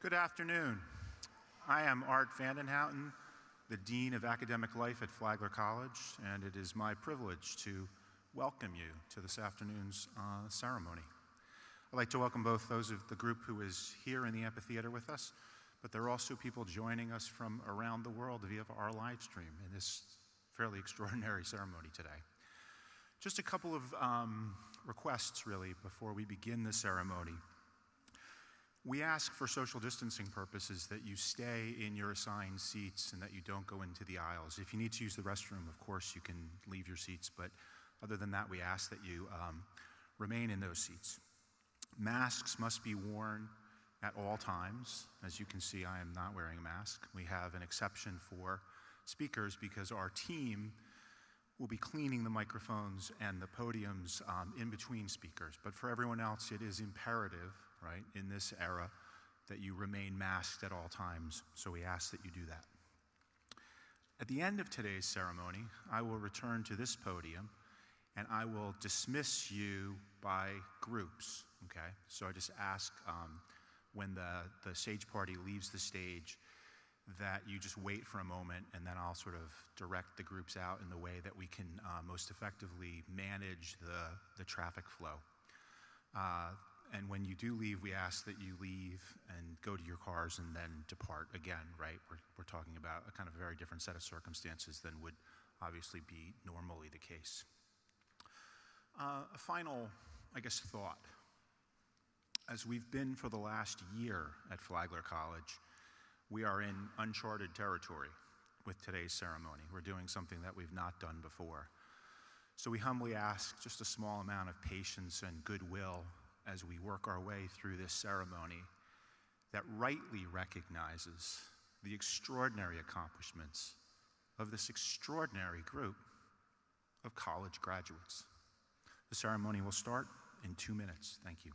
Good afternoon. I am Art Vandenhouten, the Dean of Academic Life at Flagler College, and it is my privilege to welcome you to this afternoon's ceremony. I'd like to welcome both those of the group who is here in the amphitheater with us, but there are also people joining us from around the world via our live stream in this fairly extraordinary ceremony today. Just a couple of requests, really, before we begin the ceremony. We ask for social distancing purposes that you stay in your assigned seats and that you don't go into the aisles. If you need to use the restroom, of course, you can leave your seats, but other than that, we ask that you remain in those seats. Masks must be worn at all times. As you can see, I am not wearing a mask. We have an exception for speakers because our team will be cleaning the microphones and the podiums in between speakers. But for everyone else, it is imperative, right, in this era, that you remain masked at all times. So we ask that you do that. At the end of today's ceremony, I will return to this podium and I will dismiss you by groups, okay? So I just ask when the sage party leaves the stage that you just wait for a moment, and then I'll sort of direct the groups out in the way that we can most effectively manage the traffic flow. And when you do leave, we ask that you leave and go to your cars and then depart again, right? We're talking about a kind of a very different set of circumstances than would obviously be normally the case. A final, I guess, thought. As we've been for the last year at Flagler College, we are in uncharted territory with today's ceremony. We're doing something that we've not done before. So we humbly ask just a small amount of patience and goodwill as we work our way through this ceremony that rightly recognizes the extraordinary accomplishments of this extraordinary group of college graduates. The ceremony will start in 2 minutes. Thank you.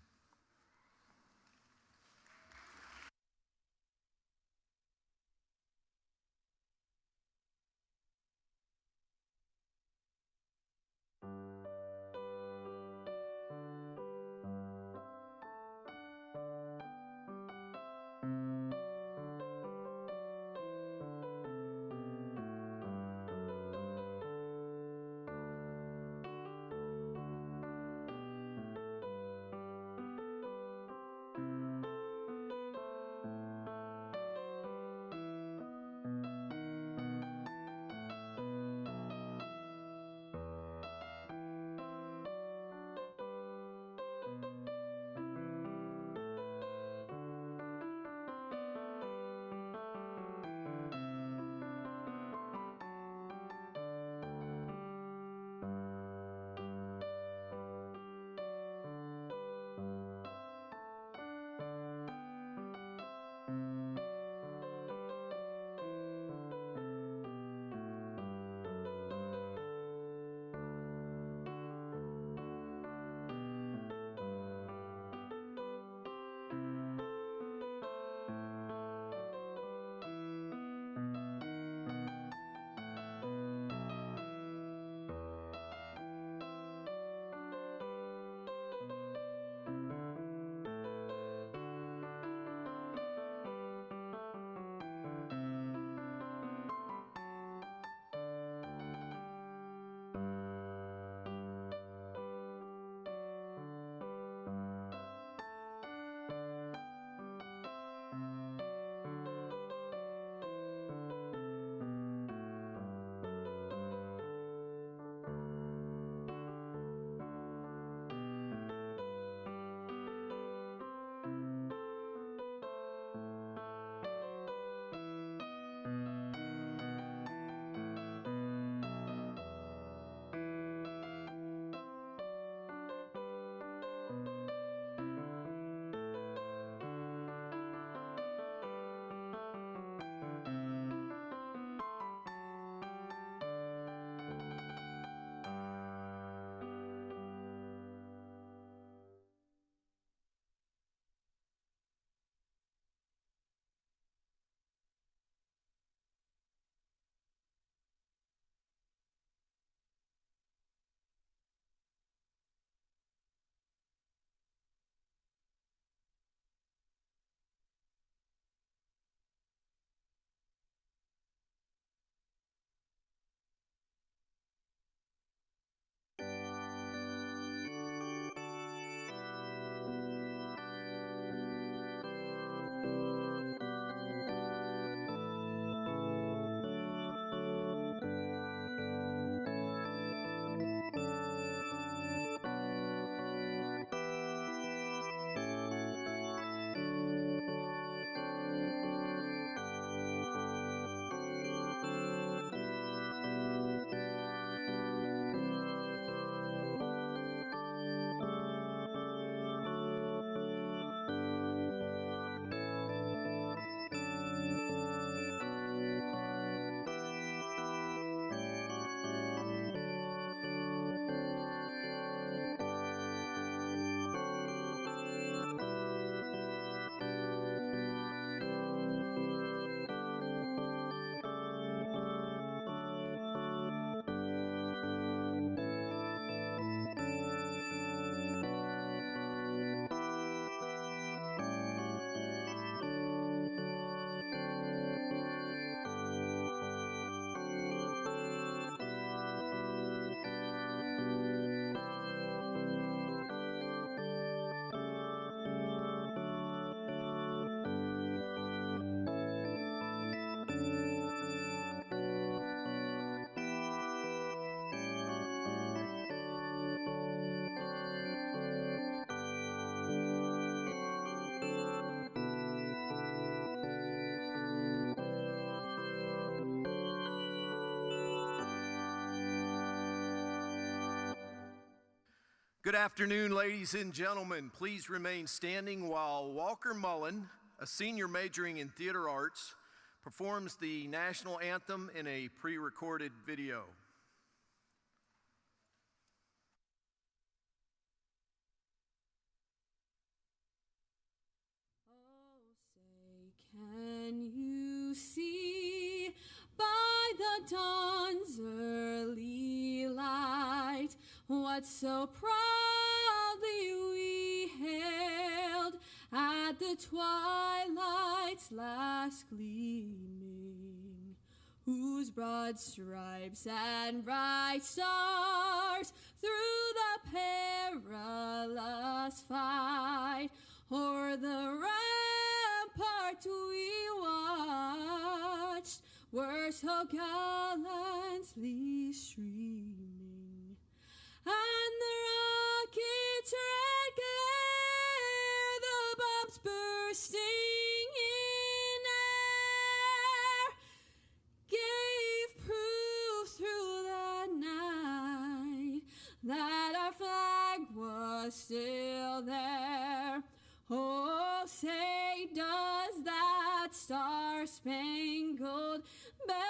Good afternoon, ladies and gentlemen. Please remain standing while Walker Mullen, a senior majoring in theater arts, performs the national anthem in a pre-recorded video. Oh, say, can you see by the dawn's early light what so proudly we hailed at the twilight's last gleaming, whose broad stripes and bright stars through the perilous fight o'er the rampart we watched were so gallantly streaming, and the rocket's red glare, the bombs bursting in air, gave proof through the night that our flag was still there. Oh, say, does that star-spangled banner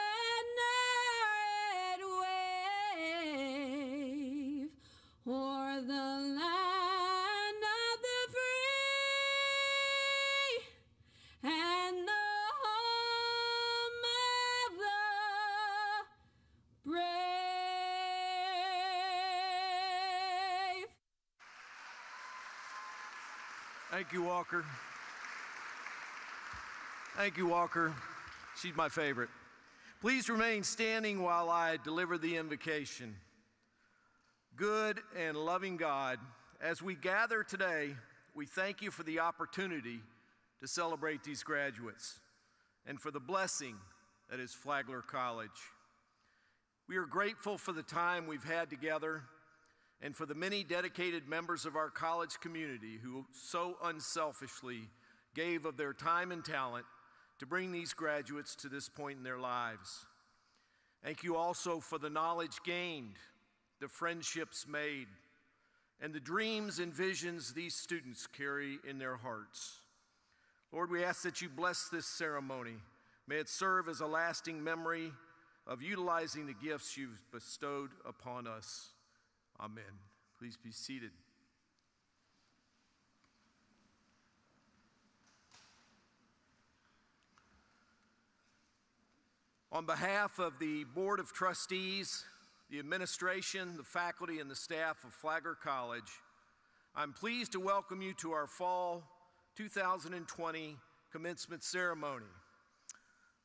wave o'er the land of the free and the home of the brave? Thank you, Walker. Thank you, Walker. She's my favorite. Please remain standing while I deliver the invocation. Good and loving God, as we gather today, we thank you for the opportunity to celebrate these graduates and for the blessing that is Flagler College. We are grateful for the time we've had together and for the many dedicated members of our college community who so unselfishly gave of their time and talent to bring these graduates to this point in their lives. Thank you also for the knowledge gained, the friendships made, and the dreams and visions these students carry in their hearts. Lord, we ask that you bless this ceremony. May it serve as a lasting memory of utilizing the gifts you've bestowed upon us. Amen. Please be seated. On behalf of the Board of Trustees, the administration, the faculty, and the staff of Flagler College, I'm pleased to welcome you to our fall 2020 commencement ceremony.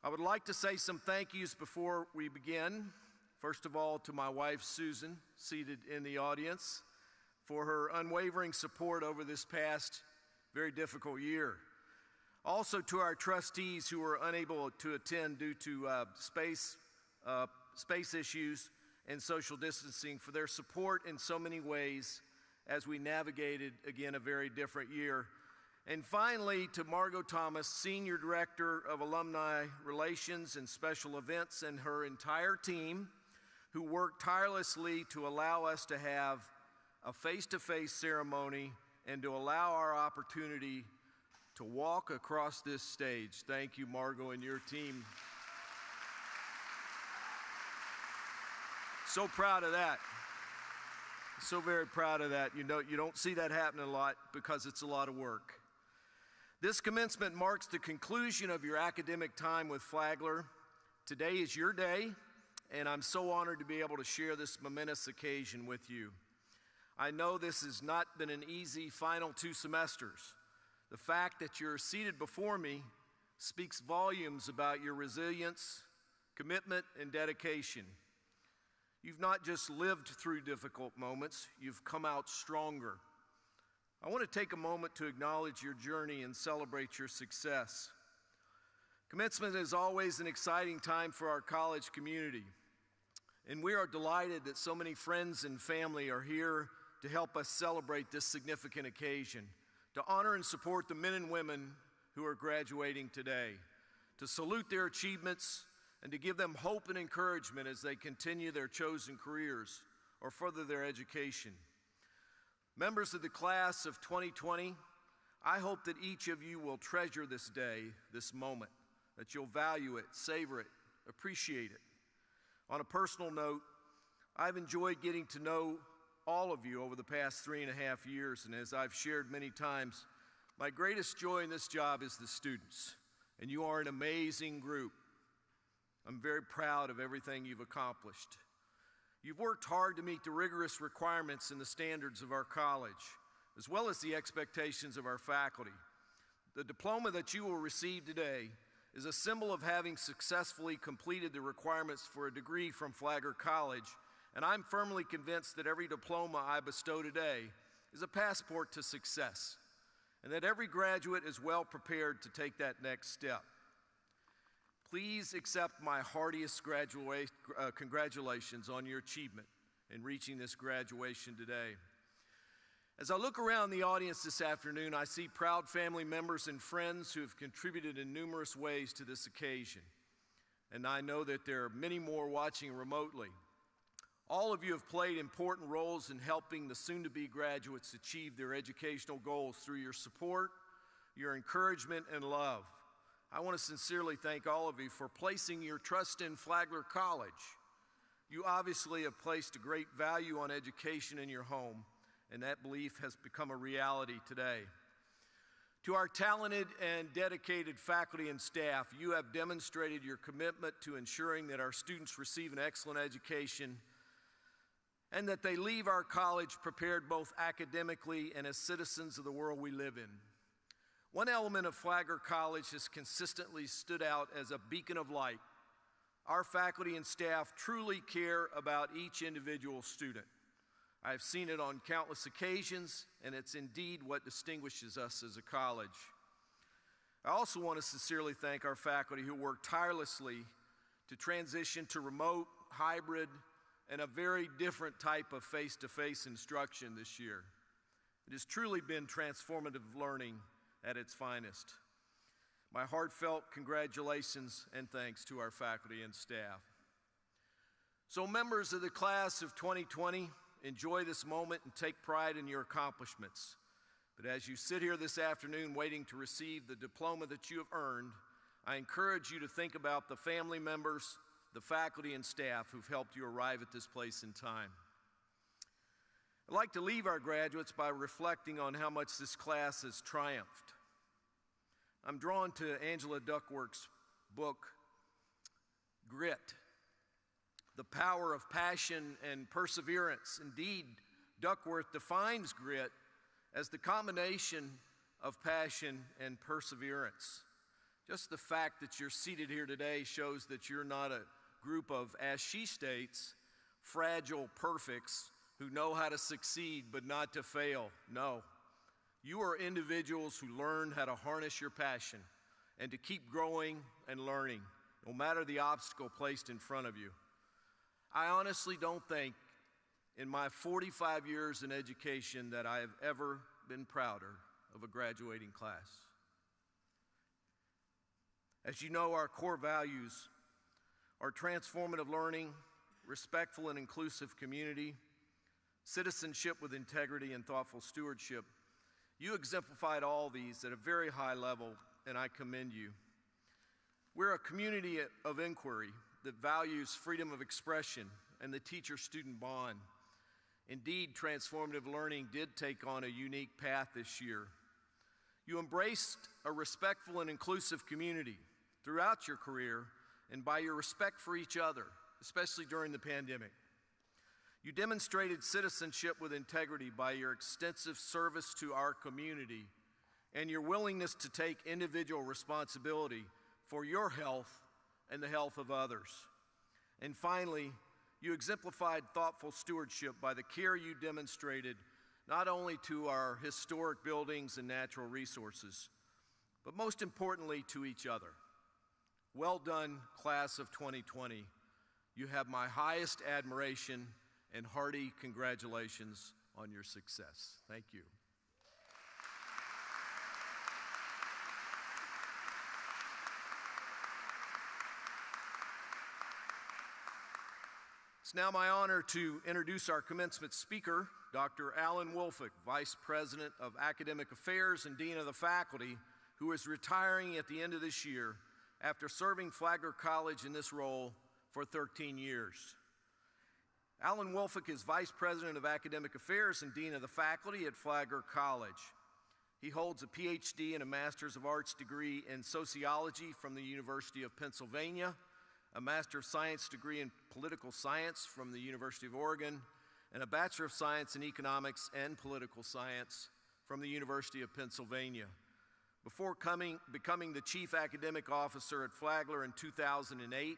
I would like to say some thank yous before we begin. First of all, to my wife, Susan, seated in the audience, for her unwavering support over this past very difficult year. Also to our trustees who were unable to attend due to space issues and social distancing, for their support in so many ways as we navigated, again, a very different year. And finally, to Margot Thomas, Senior Director of Alumni Relations and Special Events, and her entire team, who worked tirelessly to allow us to have a face-to-face ceremony and to allow our opportunity to walk across this stage. Thank you, Margot, and your team. So proud of that. So very proud of that. You know, you don't see that happening a lot because it's a lot of work. This commencement marks the conclusion of your academic time with Flagler. Today is your day, and I'm so honored to be able to share this momentous occasion with you. I know this has not been an easy final 2 semesters. The fact that you're seated before me speaks volumes about your resilience, commitment, and dedication. You've not just lived through difficult moments, you've come out stronger. I want to take a moment to acknowledge your journey and celebrate your success. Commencement is always an exciting time for our college community, and we are delighted that so many friends and family are here to help us celebrate this significant occasion, to honor and support the men and women who are graduating today, to salute their achievements, and to give them hope and encouragement as they continue their chosen careers or further their education. Members of the class of 2020, I hope that each of you will treasure this day, this moment, that you'll value it, savor it, appreciate it. On a personal note, I've enjoyed getting to know all of you over the past 3.5 years, and as I've shared many times, my greatest joy in this job is the students, and you are an amazing group. I'm very proud of everything you've accomplished. You've worked hard to meet the rigorous requirements and the standards of our college, as well as the expectations of our faculty. The diploma that you will receive today is a symbol of having successfully completed the requirements for a degree from Flagler College, and I'm firmly convinced that every diploma I bestow today is a passport to success, and that every graduate is well prepared to take that next step. Please accept my heartiest congratulations on your achievement in reaching this graduation today. As I look around the audience this afternoon, I see proud family members and friends who have contributed in numerous ways to this occasion. And I know that there are many more watching remotely. All of you have played important roles in helping the soon-to-be graduates achieve their educational goals through your support, your encouragement, and love. I want to sincerely thank all of you for placing your trust in Flagler College. You obviously have placed a great value on education in your home, and that belief has become a reality today. To our talented and dedicated faculty and staff, you have demonstrated your commitment to ensuring that our students receive an excellent education and that they leave our college prepared both academically and as citizens of the world we live in. One element of Flagler College has consistently stood out as a beacon of light. Our faculty and staff truly care about each individual student. I've seen it on countless occasions, and it's indeed what distinguishes us as a college. I also want to sincerely thank our faculty who work tirelessly to transition to remote, hybrid, and a very different type of face-to-face instruction this year. It has truly been transformative learning at its finest. My heartfelt congratulations and thanks to our faculty and staff. So members of the class of 2020, enjoy this moment and take pride in your accomplishments. But as you sit here this afternoon waiting to receive the diploma that you have earned, I encourage you to think about the family members, the faculty and staff who've helped you arrive at this place in time. I'd like to leave our graduates by reflecting on how much this class has triumphed. I'm drawn to Angela Duckworth's book, Grit, The Power of Passion and Perseverance. Indeed, Duckworth defines grit as the combination of passion and perseverance. Just the fact that you're seated here today shows that you're not a group of, as she states, fragile perfects who know how to succeed but not to fail. No, you are individuals who learn how to harness your passion and to keep growing and learning, no matter the obstacle placed in front of you. I honestly don't think in my 45 years in education that I have ever been prouder of a graduating class. As you know, our core values are transformative learning, respectful and inclusive community, citizenship with integrity, and thoughtful stewardship. You exemplified all these at a very high level, and I commend you. We're a community of inquiry that values freedom of expression and the teacher-student bond. Indeed, transformative learning did take on a unique path this year. You embraced a respectful and inclusive community throughout your career and by your respect for each other, especially during the pandemic. You demonstrated citizenship with integrity by your extensive service to our community and your willingness to take individual responsibility for your health and the health of others. And finally, you exemplified thoughtful stewardship by the care you demonstrated not only to our historic buildings and natural resources, but most importantly to each other. Well done, class of 2020. You have my highest admiration and hearty congratulations on your success. Thank you. It's now my honor to introduce our commencement speaker, Dr. Alan Wolfick, Vice President of Academic Affairs and Dean of the Faculty, who is retiring at the end of this year after serving Flagler College in this role for 13 years. Alan Wolfick is Vice President of Academic Affairs and Dean of the Faculty at Flagler College. He holds a PhD and a Master's of Arts degree in Sociology from the University of Pennsylvania, a Master of Science degree in Political Science from the University of Oregon, and a Bachelor of Science in Economics and Political Science from the University of Pennsylvania. Before becoming the Chief Academic Officer at Flagler in 2008,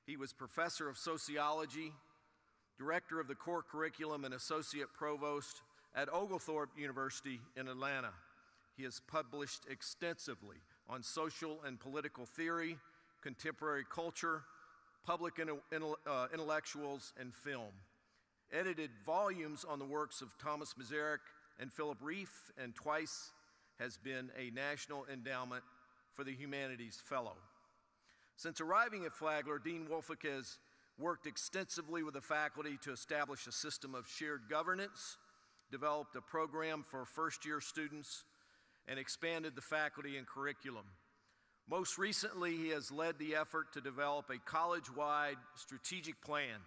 he was Professor of Sociology, Director of the Core Curriculum, and Associate Provost at Oglethorpe University in Atlanta. He has published extensively on social and political theory, contemporary culture, public intellectuals, and film. Edited volumes on the works of Thomas Masaryk and Philip Rieff, and twice has been a National Endowment for the Humanities Fellow. Since arriving at Flagler, Dean Wolfick has worked extensively with the faculty to establish a system of shared governance, developed a program for first-year students, and expanded the faculty and curriculum. Most recently, he has led the effort to develop a college-wide strategic plan.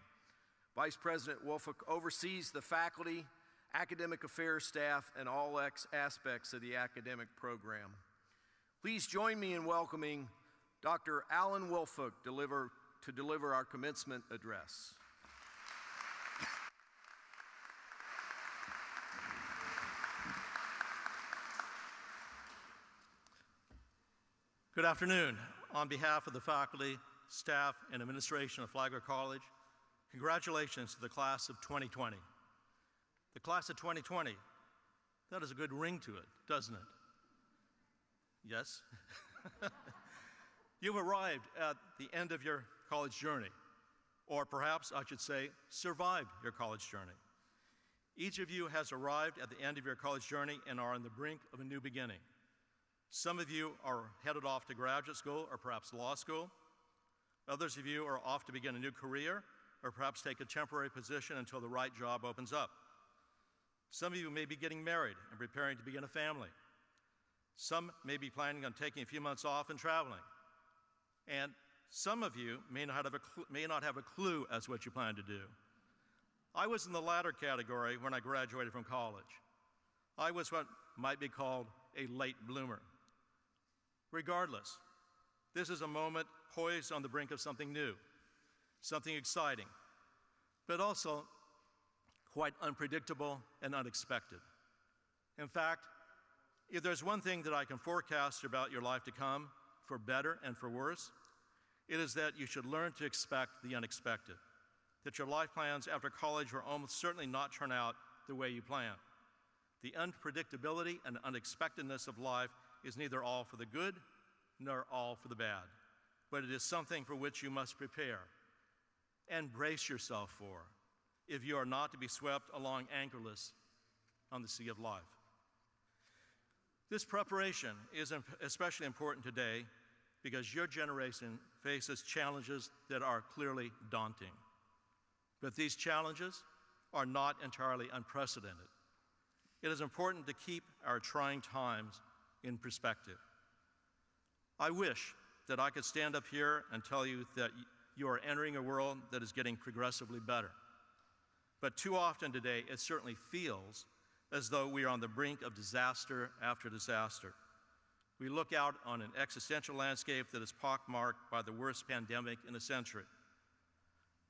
Vice President Wolfick oversees the faculty, academic affairs staff, and all aspects of the academic program. Please join me in welcoming Dr. Alan Wolfick to deliver our commencement address. Good afternoon. On behalf of the faculty, staff, and administration of Flagler College, congratulations to the class of 2020. The class of 2020, that has a good ring to it, doesn't it? Yes? You've arrived at the end of your college journey, or perhaps I should say, survived your college journey. Each of you has arrived at the end of your college journey and are on the brink of a new beginning. Some of you are headed off to graduate school or perhaps law school. Others of you are off to begin a new career or perhaps take a temporary position until the right job opens up. Some of you may be getting married and preparing to begin a family. Some may be planning on taking a few months off and traveling. And some of you may not have a clue as to what you plan to do. I was in the latter category when I graduated from college. I was what might be called a late bloomer. Regardless, this is a moment poised on the brink of something new, something exciting, but also quite unpredictable and unexpected. In fact, if there's one thing that I can forecast about your life to come, for better and for worse, it is that you should learn to expect the unexpected, that your life plans after college will almost certainly not turn out the way you planned. The unpredictability and unexpectedness of life is neither all for the good nor all for the bad, but it is something for which you must prepare and brace yourself for if you are not to be swept along anchorless on the sea of life. This preparation is especially important today because your generation faces challenges that are clearly daunting. But these challenges are not entirely unprecedented. It is important to keep our trying times in perspective. I wish that I could stand up here and tell you that you are entering a world that is getting progressively better. But too often today, it certainly feels as though we are on the brink of disaster after disaster. We look out on an existential landscape that is pockmarked by the worst pandemic in a century.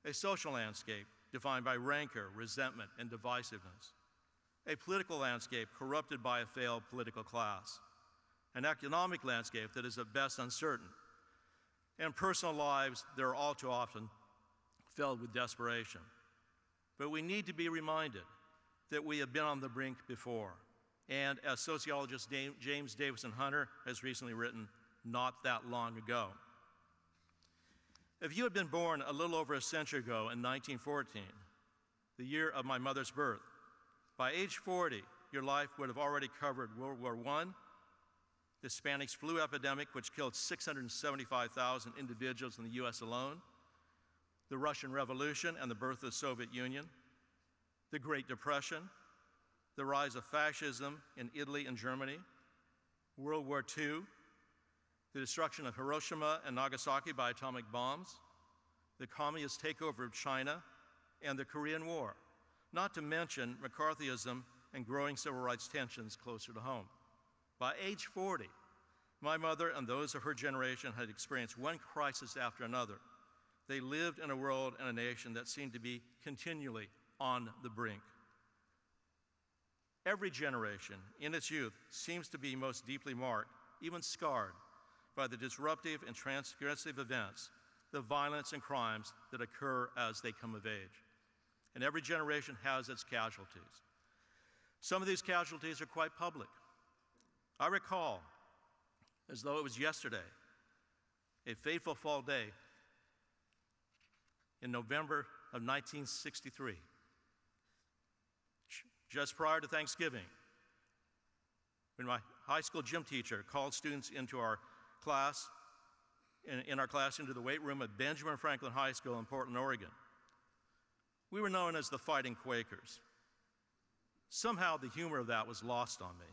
A social landscape defined by rancor, resentment, and divisiveness. A political landscape corrupted by a failed political class. An economic landscape that is at best uncertain. And personal lives that are all too often filled with desperation. But we need to be reminded that we have been on the brink before. And as sociologist James Davison Hunter has recently written, not that long ago. If you had been born a little over a century ago in 1914, the year of my mother's birth, by age 40, your life would have already covered World War I, the Spanish flu epidemic, which killed 675,000 individuals in the US alone, the Russian Revolution and the birth of the Soviet Union, the Great Depression, the rise of fascism in Italy and Germany, World War II, the destruction of Hiroshima and Nagasaki by atomic bombs, the communist takeover of China, and the Korean War, not to mention McCarthyism and growing civil rights tensions closer to home. By age 40, my mother and those of her generation had experienced one crisis after another. They lived in a world and a nation that seemed to be continually on the brink. Every generation in its youth seems to be most deeply marked, even scarred, by the disruptive and transgressive events, the violence and crimes that occur as they come of age. And every generation has its casualties. Some of these casualties are quite public. I recall, as though it was yesterday, a fateful fall day in November of 1963. Just prior to Thanksgiving, when my high school gym teacher called students into our class, into the weight room at Benjamin Franklin High School in Portland, Oregon. We were known as the Fighting Quakers. Somehow the humor of that was lost on me.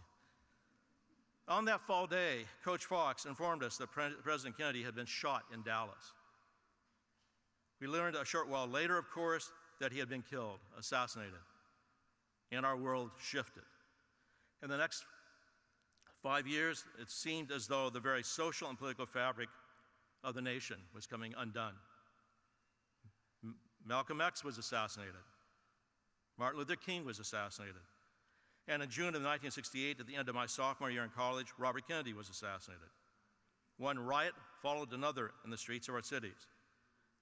On that fall day, Coach Fox informed us that President Kennedy had been shot in Dallas. We learned a short while later, of course, that he had been killed, assassinated, and our world shifted. In the next 5 years, it seemed as though the very social and political fabric of the nation was coming undone. Malcolm X was assassinated. Martin Luther King was assassinated. And in June of 1968, at the end of my sophomore year in college, Robert Kennedy was assassinated. One riot followed another in the streets of our cities.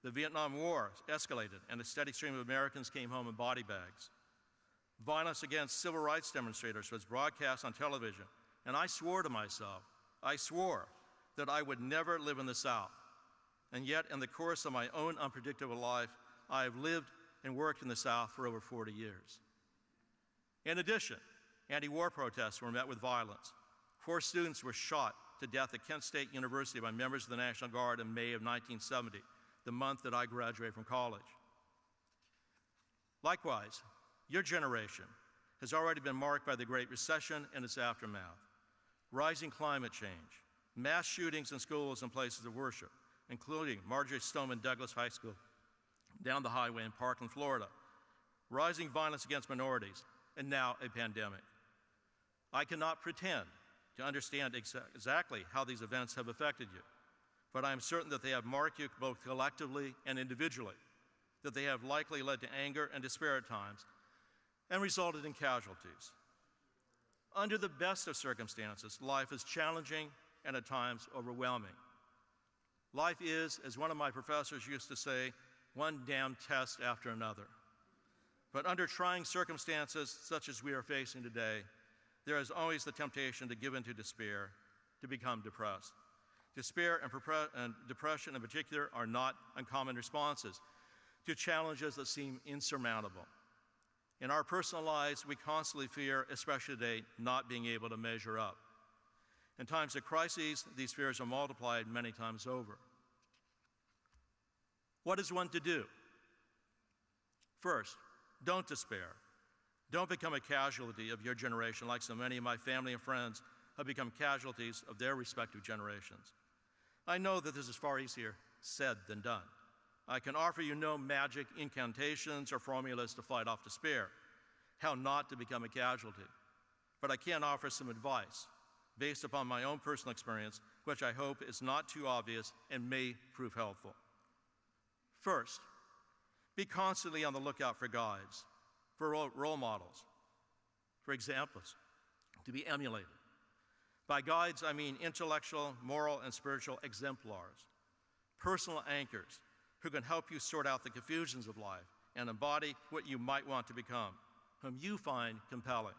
The Vietnam War escalated, and a steady stream of Americans came home in body bags. Violence against civil rights demonstrators was broadcast on television, and I swore to myself, that I would never live in the South. And yet, in the course of my own unpredictable life, I have lived and worked in the South for over 40 years. In addition, anti-war protests were met with violence. 4 students were shot to death at Kent State University by members of the National Guard in May of 1970, the month that I graduated from college. Likewise, your generation has already been marked by the Great Recession and its aftermath, rising climate change, mass shootings in schools and places of worship, including Marjorie Stoneman Douglas High School down the highway in Parkland, Florida, rising violence against minorities, and now a pandemic. I cannot pretend to understand exactly how these events have affected you, but I am certain that they have marked you both collectively and individually, that they have likely led to anger and despair at times, and resulted in casualties. Under the best of circumstances, life is challenging and at times overwhelming. Life is, as one of my professors used to say, one damn test after another. But under trying circumstances such as we are facing today, there is always the temptation to give in to despair, to become depressed. Despair and depression in particular are not uncommon responses to challenges that seem insurmountable. In our personal lives, we constantly fear, especially today, not being able to measure up. In times of crises, these fears are multiplied many times over. What is one to do? First, don't despair. Don't become a casualty of your generation like so many of my family and friends have become casualties of their respective generations. I know that this is far easier said than done. I can offer you no magic incantations or formulas to fight off despair, how not to become a casualty. But I can offer some advice based upon my own personal experience, which I hope is not too obvious and may prove helpful. First, be constantly on the lookout for guides, for role models, for examples to be emulated. By guides, I mean intellectual, moral, and spiritual exemplars, personal anchors who can help you sort out the confusions of life and embody what you might want to become, whom you find compelling.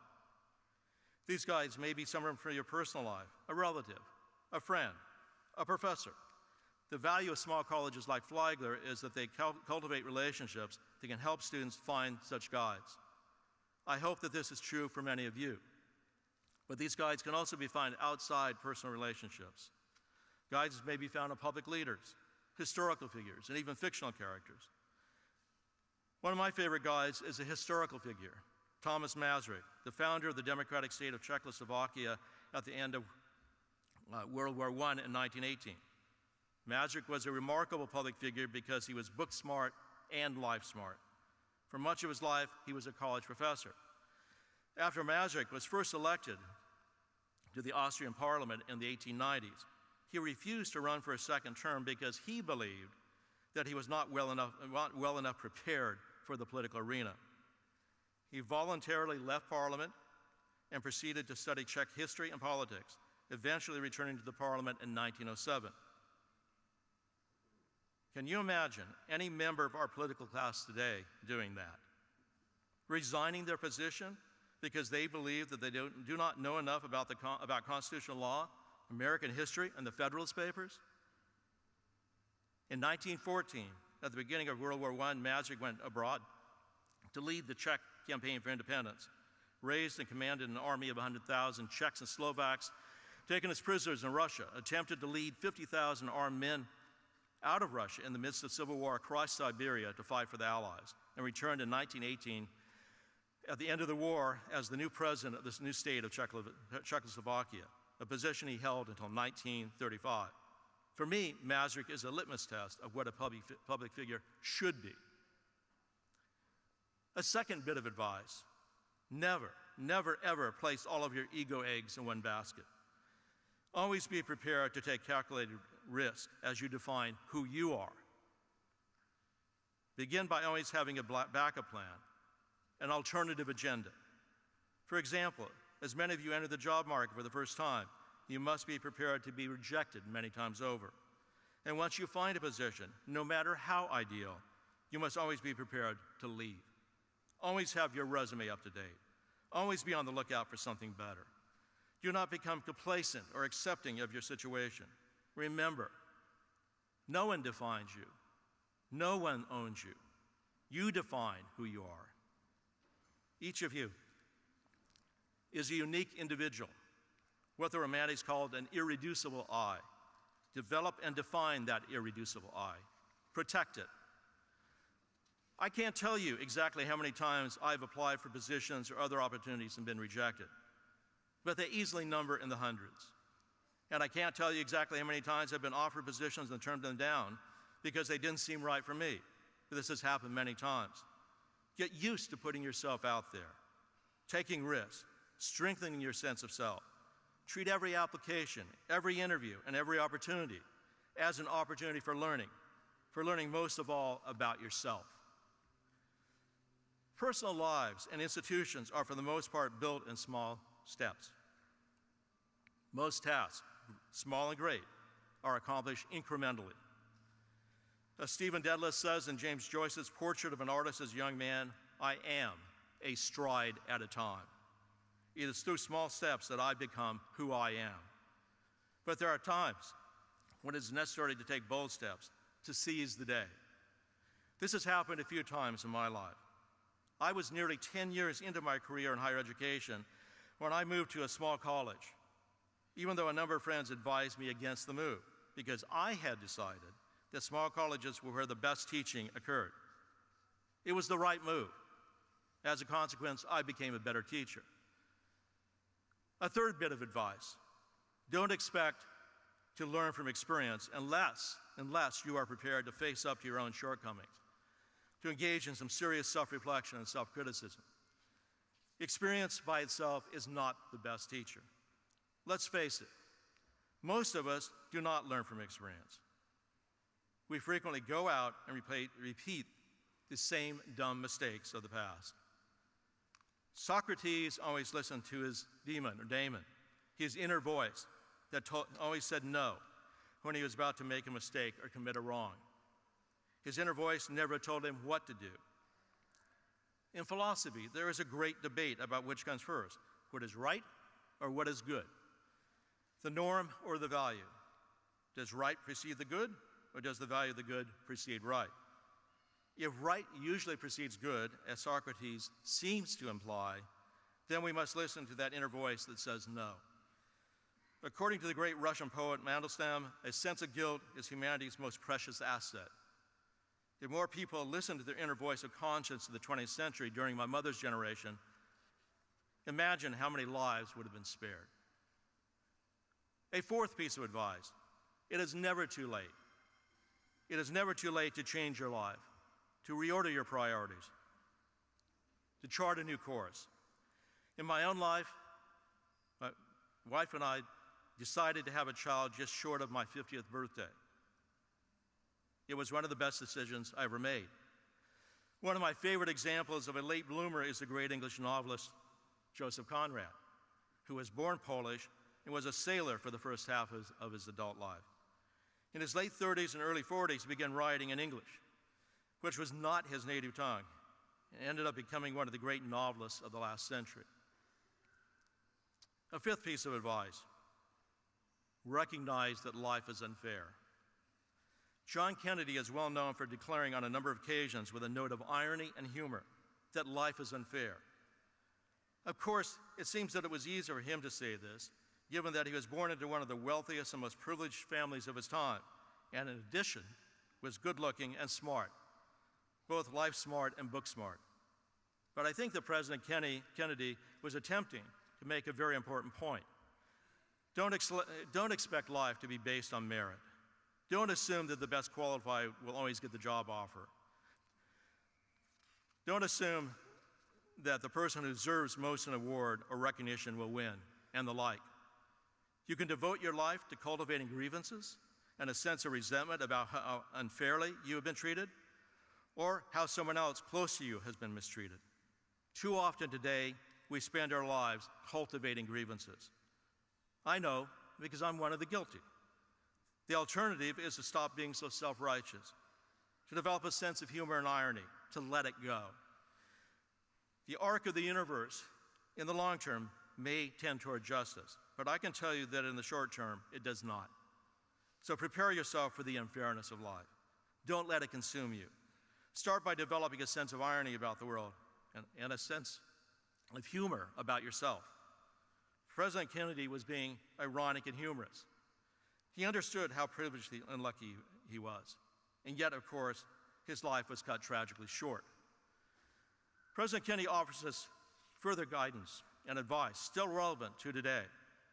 These guides may be someone from your personal life, a relative, a friend, a professor. The value of small colleges like Flagler is that they cultivate relationships that can help students find such guides. I hope that this is true for many of you. But these guides can also be found outside personal relationships. Guides may be found in public leaders, historical figures, and even fictional characters. One of my favorite guides is a historical figure, Thomas Masaryk, the founder of the democratic state of Czechoslovakia at the end of World War I in 1918. Masaryk was a remarkable public figure because he was book smart and life smart. For much of his life, he was a college professor. After Masaryk was first elected to the Austrian parliament in the 1890s, he refused to run for a second term because he believed that he was not well enough prepared for the political arena. He voluntarily left Parliament and proceeded to study Czech history and politics, eventually returning to the Parliament in 1907. Can you imagine any member of our political class today doing that? Resigning their position because they believe that they do not know enough about constitutional law, American history, and the Federalist Papers? In 1914, at the beginning of World War I, Masaryk went abroad to lead the Czech campaign for independence, raised and commanded an army of 100,000 Czechs and Slovaks, taken as prisoners in Russia, attempted to lead 50,000 armed men out of Russia in the midst of civil war across Siberia to fight for the Allies, and returned in 1918 at the end of the war as the new president of this new state of Czechoslovakia, a position he held until 1935. For me, Masaryk is a litmus test of what a public figure should be. A second bit of advice: never, never, ever place all of your ego eggs in one basket. Always be prepared to take calculated risk as you define who you are. Begin by always having a backup plan, an alternative agenda. For example, as many of you enter the job market for the first time, you must be prepared to be rejected many times over. And once you find a position, no matter how ideal, you must always be prepared to leave. Always have your resume up to date. Always be on the lookout for something better. Do not become complacent or accepting of your situation. Remember, no one defines you. No one owns you. You define who you are. Each of you is a unique individual, what the Romantics called an irreducible I. Develop and define that irreducible I. Protect it. I can't tell you exactly how many times I've applied for positions or other opportunities and been rejected, but they easily number in the hundreds. And I can't tell you exactly how many times I've been offered positions and turned them down because they didn't seem right for me. But this has happened many times. Get used to putting yourself out there, taking risks, strengthening your sense of self. Treat every application, every interview, and every opportunity as an opportunity for learning most of all about yourself. Personal lives and institutions are, for the most part, built in small steps. Most tasks, small and great, are accomplished incrementally. As Stephen Dedalus says in James Joyce's Portrait of an Artist as a Young Man, I am a stride at a time. It is through small steps that I become who I am. But there are times when it is necessary to take bold steps, to seize the day. This has happened a few times in my life. I was nearly 10 years into my career in higher education when I moved to a small college, even though a number of friends advised me against the move, because I had decided that small colleges were where the best teaching occurred. It was the right move. As a consequence, I became a better teacher. A third bit of advice: don't expect to learn from experience unless you are prepared to face up to your own shortcomings, to engage in some serious self-reflection and self-criticism. Experience by itself is not the best teacher. Let's face it, most of us do not learn from experience. We frequently go out and repeat the same dumb mistakes of the past. Socrates always listened to his daemon, his inner voice that always said no when he was about to make a mistake or commit a wrong. His inner voice never told him what to do. In philosophy, there is a great debate about which comes first, what is right or what is good, the norm or the value. Does right precede the good, or does the value of the good precede right? If right usually precedes good, as Socrates seems to imply, then we must listen to that inner voice that says no. According to the great Russian poet Mandelstam, a sense of guilt is humanity's most precious asset. If more people listened to their inner voice of conscience in the 20th century during my mother's generation, Imagine how many lives would have been spared. A fourth piece of advice: it is never too late. It is never too late to change your life, to reorder your priorities, to chart a new course. In my own life, my wife and I decided to have a child just short of my 50th birthday. It was one of the best decisions I ever made. One of my favorite examples of a late bloomer is the great English novelist Joseph Conrad, who was born Polish and was a sailor for the first half of his adult life. In his late 30s and early 40s, he began writing in English, which was not his native tongue, and ended up becoming one of the great novelists of the last century. A fifth piece of advice: recognize that life is unfair. John Kennedy is well known for declaring on a number of occasions, with a note of irony and humor, that life is unfair. Of course, it seems that it was easier for him to say this, given that he was born into one of the wealthiest and most privileged families of his time, and in addition, was good-looking and smart, both life smart and book smart. But I think that President Kennedy was attempting to make a very important point. Don't expect life to be based on merit. Don't assume that the best qualified will always get the job offer. Don't assume that the person who deserves most an award or recognition will win, and the like. You can devote your life to cultivating grievances and a sense of resentment about how unfairly you have been treated, or how someone else close to you has been mistreated. Too often today, we spend our lives cultivating grievances. I know, because I'm one of the guilty. The alternative is to stop being so self-righteous, to develop a sense of humor and irony, to let it go. The arc of the universe, in the long term, may tend toward justice, but I can tell you that in the short term, it does not. So prepare yourself for the unfairness of life. Don't let it consume you. Start by developing a sense of irony about the world and a sense of humor about yourself. President Kennedy was being ironic and humorous. He understood how privileged and lucky he was. And yet, of course, his life was cut tragically short. President Kennedy offers us further guidance and advice, still relevant to today,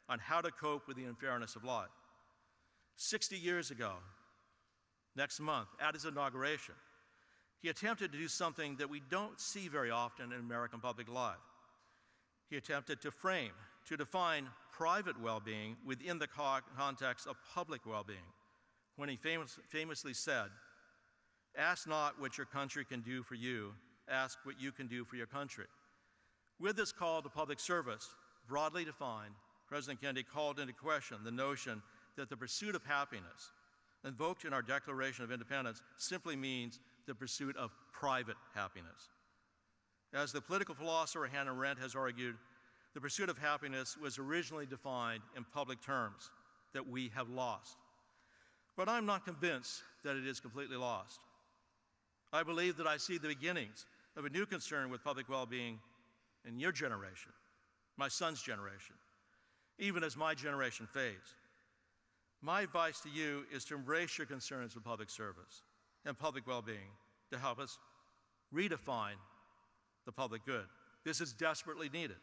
on how to cope with the unfairness of life. 60 years ago, next month, at his inauguration, he attempted to do something that we don't see very often in American public life. He attempted to define private well-being within the context of public well-being, when he famously said, "Ask not what your country can do for you, ask what you can do for your country." With this call to public service, broadly defined, President Kennedy called into question the notion that the pursuit of happiness, invoked in our Declaration of Independence, simply means the pursuit of private happiness. As the political philosopher Hannah Arendt has argued, the pursuit of happiness was originally defined in public terms that we have lost. But I'm not convinced that it is completely lost. I believe that I see the beginnings of a new concern with public well-being in your generation, my son's generation, even as my generation fades. My advice to you is to embrace your concerns with public service and public well-being to help us redefine the public good. This is desperately needed.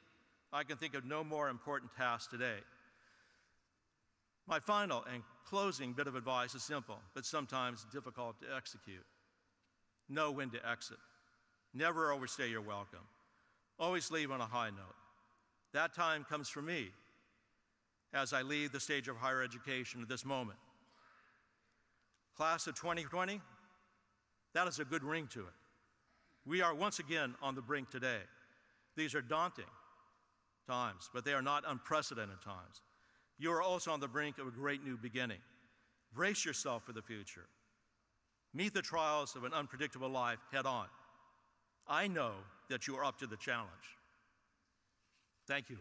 I can think of no more important task today. My final and closing bit of advice is simple, but sometimes difficult to execute. Know when to exit. Never overstay your welcome. Always leave on a high note. That time comes for me as I leave the stage of higher education at this moment. Class of 2020, that is a good ring to it. We are once again on the brink today. These are daunting times, but they are not unprecedented times. You are also on the brink of a great new beginning. Brace yourself for the future. Meet the trials of an unpredictable life head on. I know that you are up to the challenge. Thank you.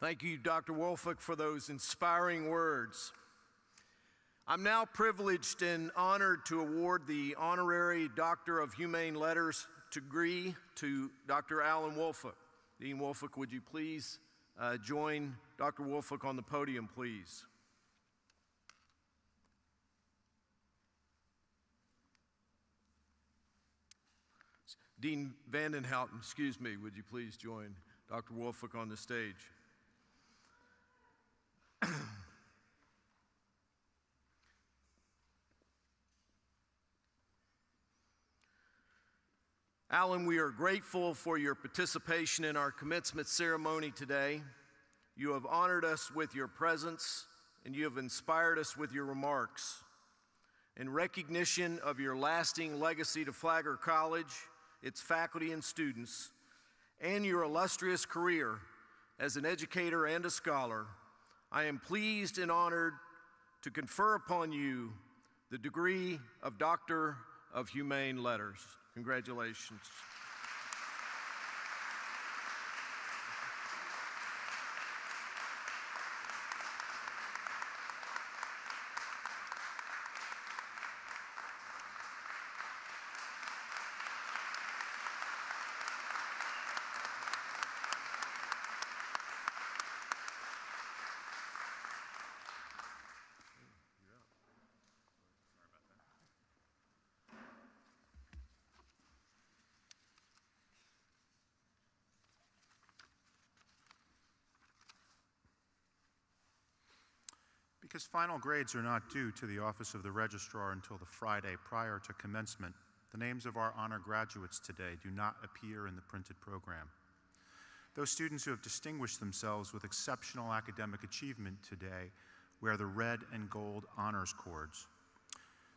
Thank you, Dr. Woolfolk, for those inspiring words. I'm now privileged and honored to award the Honorary Doctor of Humane Letters degree to Dr. Alan Woolfolk. Dean Woolfolk, would you please join Dr. Dr. Woolfolk on the podium, please. Dean Vandenhouten, excuse me, would you please join Dr. Woolfolk on the stage? Alan, we are grateful for your participation in our commencement ceremony today. You have honored us with your presence, and you have inspired us with your remarks. In recognition of your lasting legacy to Flagler College, its faculty and students, and your illustrious career as an educator and a scholar, I am pleased and honored to confer upon you the degree of Doctor of Humane Letters. Congratulations. Because final grades are not due to the Office of the Registrar until the Friday prior to commencement, the names of our honor graduates today do not appear in the printed program. Those students who have distinguished themselves with exceptional academic achievement today wear the red and gold honors cords.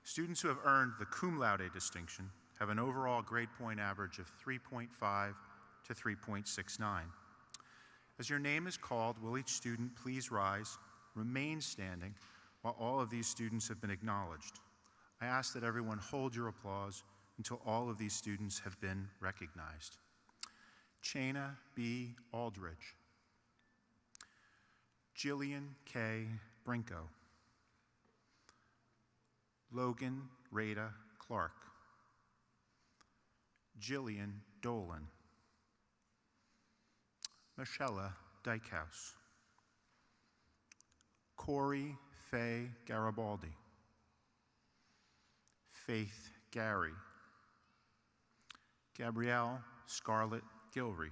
Students who have earned the cum laude distinction have an overall grade point average of 3.5 to 3.69. As your name is called, will each student please rise, remain standing while all of these students have been acknowledged. I ask that everyone hold your applause until all of these students have been recognized. Chana B. Aldridge, Jillian K. Brinko, Logan Rada Clark, Jillian Dolan, Michelle Dykehouse, Corey Faye Garibaldi, Faith Gary, Gabrielle Scarlett Gilreath,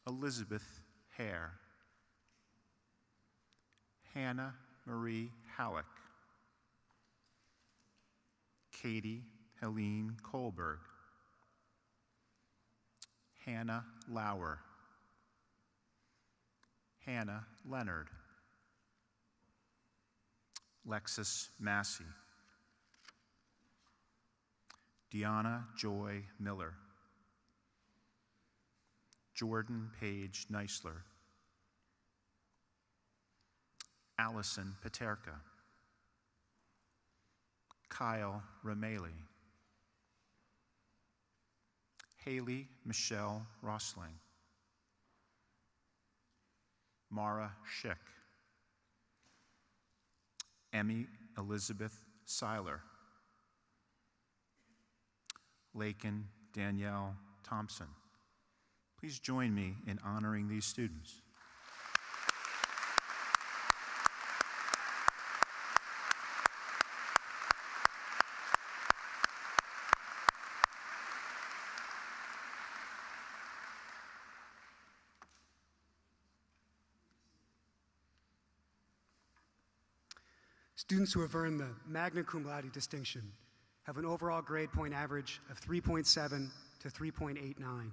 Elizabeth Hare, Hannah Marie Halleck, Katie Helene Kohlberg, Hannah Lauer, Hannah Leonard, Lexus Massey, Deanna Joy Miller, Jordan Page Neisler, Allison Paterka, Kyle Rameli, Haley Michelle Rossling, Mara Schick, Emmy Elizabeth Seiler, Lakin Danielle Thompson. Please join me in honoring these students. Students who have earned the magna cum laude distinction have an overall grade point average of 3.7 to 3.89.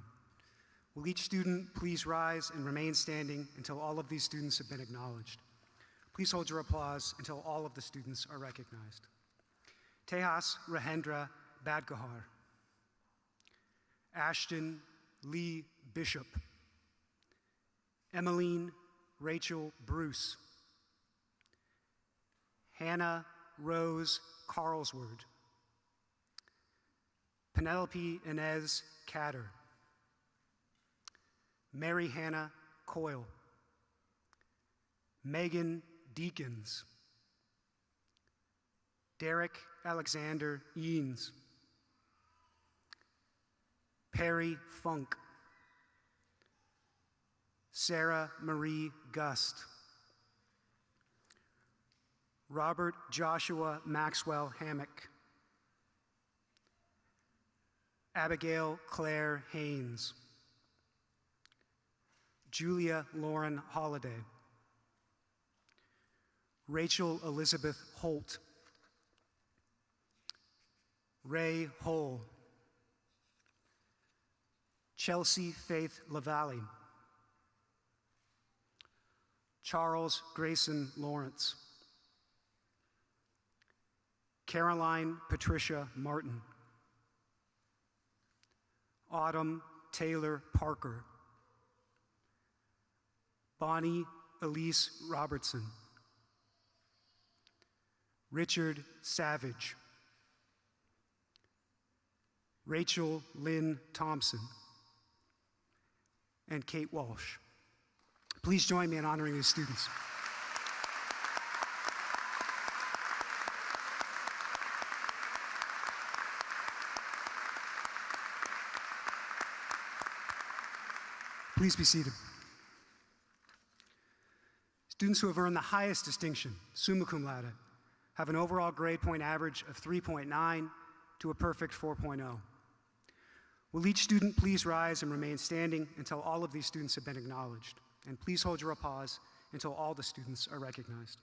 Will each student please rise and remain standing until all of these students have been acknowledged? Please hold your applause until all of the students are recognized. Tejas Rahendra Badgahar, Ashton Lee Bishop, Emmeline Rachel Bruce, Hannah Rose Carlsword, Penelope Inez Catter, Mary Hannah Coyle, Megan Deakins, Derek Alexander Eanes, Perry Funk, Sarah Marie Gust, Robert Joshua Maxwell Hammock, Abigail Claire Haynes, Julia Lauren Holliday, Rachel Elizabeth Holt, Ray Hull, Chelsea Faith LaValle, Charles Grayson Lawrence, Caroline Patricia Martin, Autumn Taylor Parker, Bonnie Elise Robertson, Richard Savage, Rachel Lynn Thompson, and Kate Walsh. Please join me in honoring these students. Please be seated. Students who have earned the highest distinction, summa cum laude, have an overall grade point average of 3.9 to a perfect 4.0. Will each student please rise and remain standing until all of these students have been acknowledged? And please hold your applause until all the students are recognized.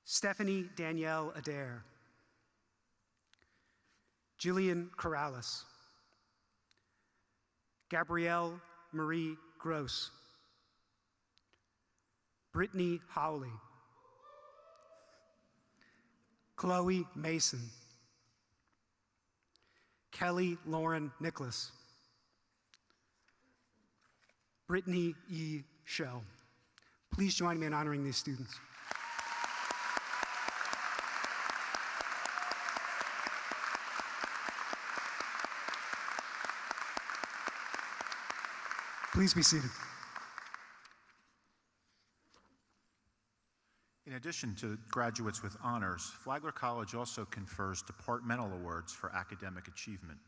Stephanie Danielle Adair, Jillian Corrales, Gabrielle Marie Gross, Brittany Howley, Chloe Mason, Kelly Lauren Nicholas, Brittany E. Shell. Please join me in honoring these students. Please be seated. In addition to graduates with honors, Flagler College also confers departmental awards for academic achievement.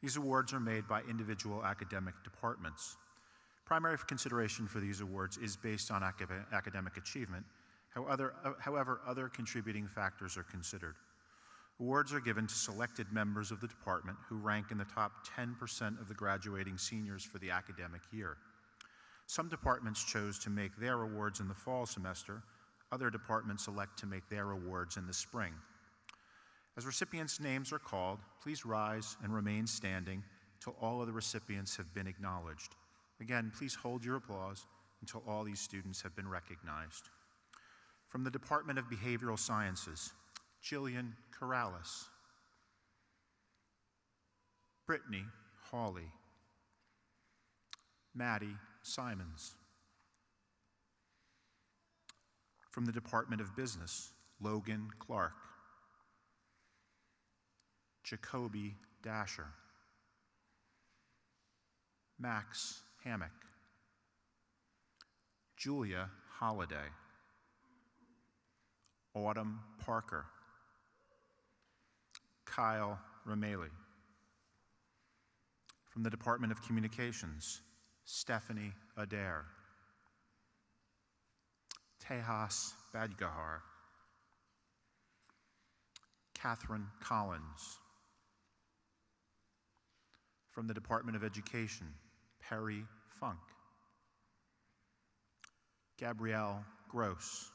These awards are made by individual academic departments. Primary consideration for these awards is based on academic achievement. However, other contributing factors are considered. Awards are given to selected members of the department who rank in the top 10% of the graduating seniors for the academic year. Some departments chose to make their awards in the fall semester. Other departments elect to make their awards in the spring. As recipients' names are called, please rise and remain standing until all of the recipients have been acknowledged. Again, please hold your applause until all these students have been recognized. From the Department of Behavioral Sciences, Jillian Corrales, Brittany Hawley, Maddie Simons. From the Department of Business, Logan Clark, Jacoby Dasher, Max Hammock, Julia Holliday, Autumn Parker, Kyle Rameli. From the Department of Communications, Stephanie Adair, Tejas Badgahar, Catherine Collins. From the Department of Education, Perry Funk, Gabrielle Gross.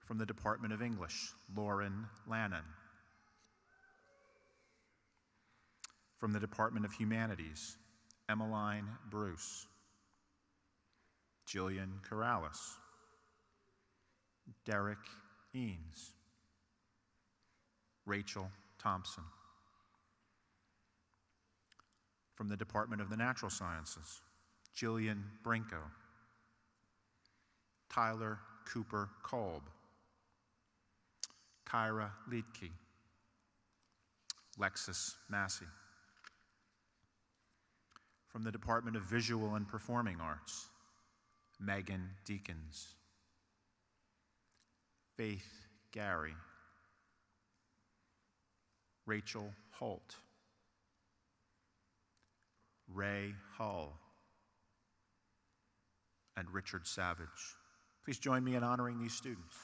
From the Department of English, Lauren Lannon. From the Department of Humanities, Emmeline Bruce, Jillian Corrales, Derek Eanes, Rachel Thompson. From the Department of the Natural Sciences, Jillian Brinko, Tyler Cooper Kolb, Kyra Liedke, Lexus Massey. From the Department of Visual and Performing Arts, Megan Deakins, Faith Gary, Rachel Holt, Ray Hull, and Richard Savage. Please join me in honoring these students.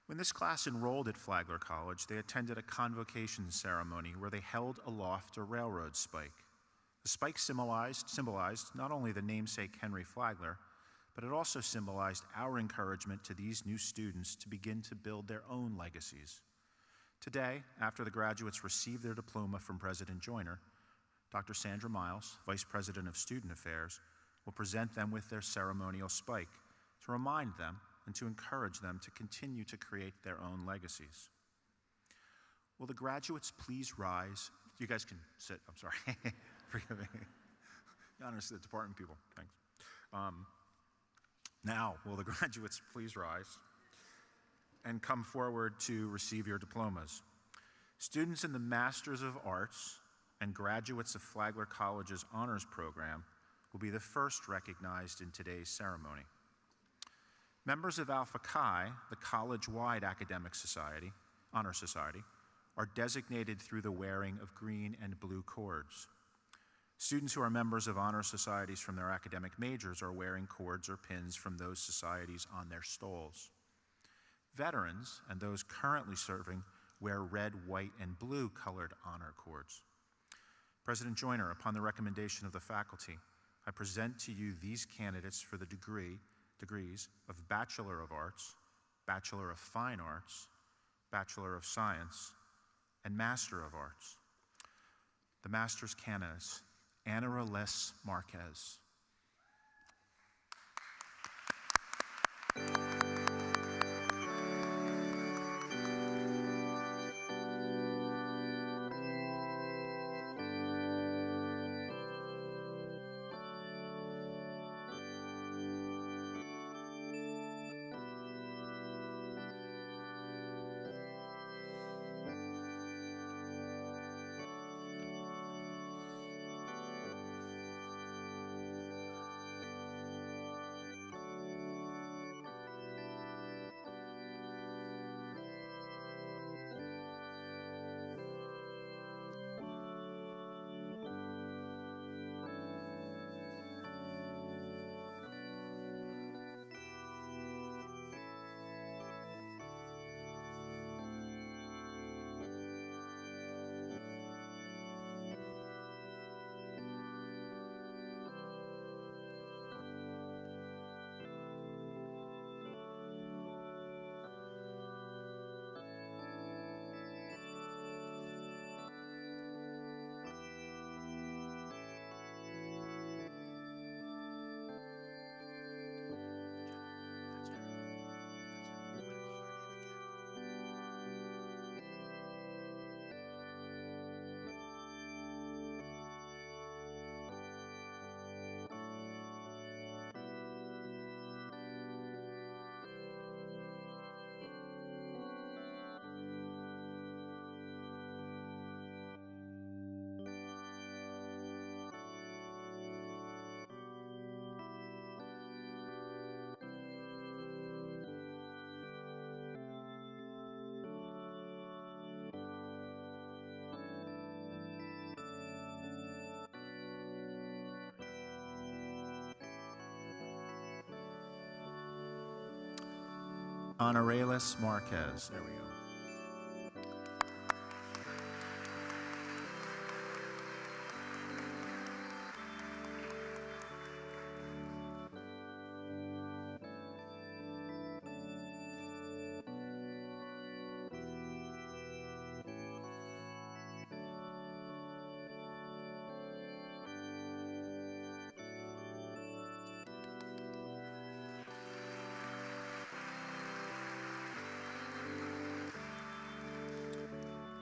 When this class enrolled at Flagler College, they attended a convocation ceremony where they held aloft a railroad spike. The spike symbolized not only the namesake Henry Flagler, but it also symbolized our encouragement to these new students to begin to build their own legacies. Today, after the graduates receive their diploma from President Joyner, Dr. Sandra Miles, Vice President of Student Affairs, will present them with their ceremonial spike to remind them and to encourage them to continue to create their own legacies. Will the graduates please rise? You guys can sit, I'm sorry. Forgive me. Honestly, the department people, thanks. Now, will the graduates please rise and come forward to receive your diplomas? Students in the Masters of Arts and graduates of Flagler College's Honors Program will be the first recognized in today's ceremony. Members of Alpha Chi, the college-wide academic society, honor society, are designated through the wearing of green and blue cords. Students who are members of honor societies from their academic majors are wearing cords or pins from those societies on their stoles. Veterans and those currently serving wear red, white, and blue colored honor cords. President Joyner, upon the recommendation of the faculty, I present to you these candidates for the degrees of Bachelor of Arts, Bachelor of Fine Arts, Bachelor of Science, and Master of Arts. The Master's candidates, Ana Les Marquez. Honoralis Marquez. There we go.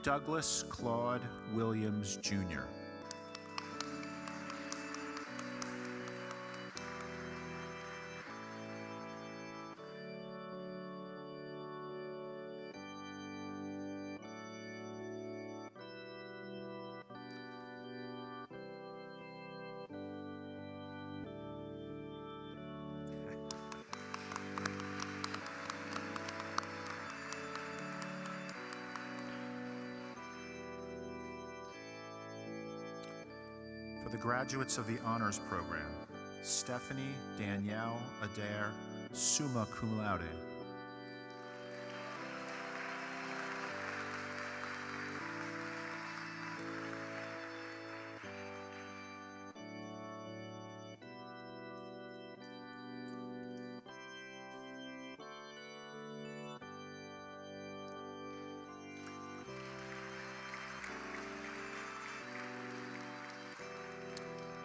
Douglas Claude Williams, Jr. the graduates of the honors program, Stephanie Danielle Adair, summa cum laude.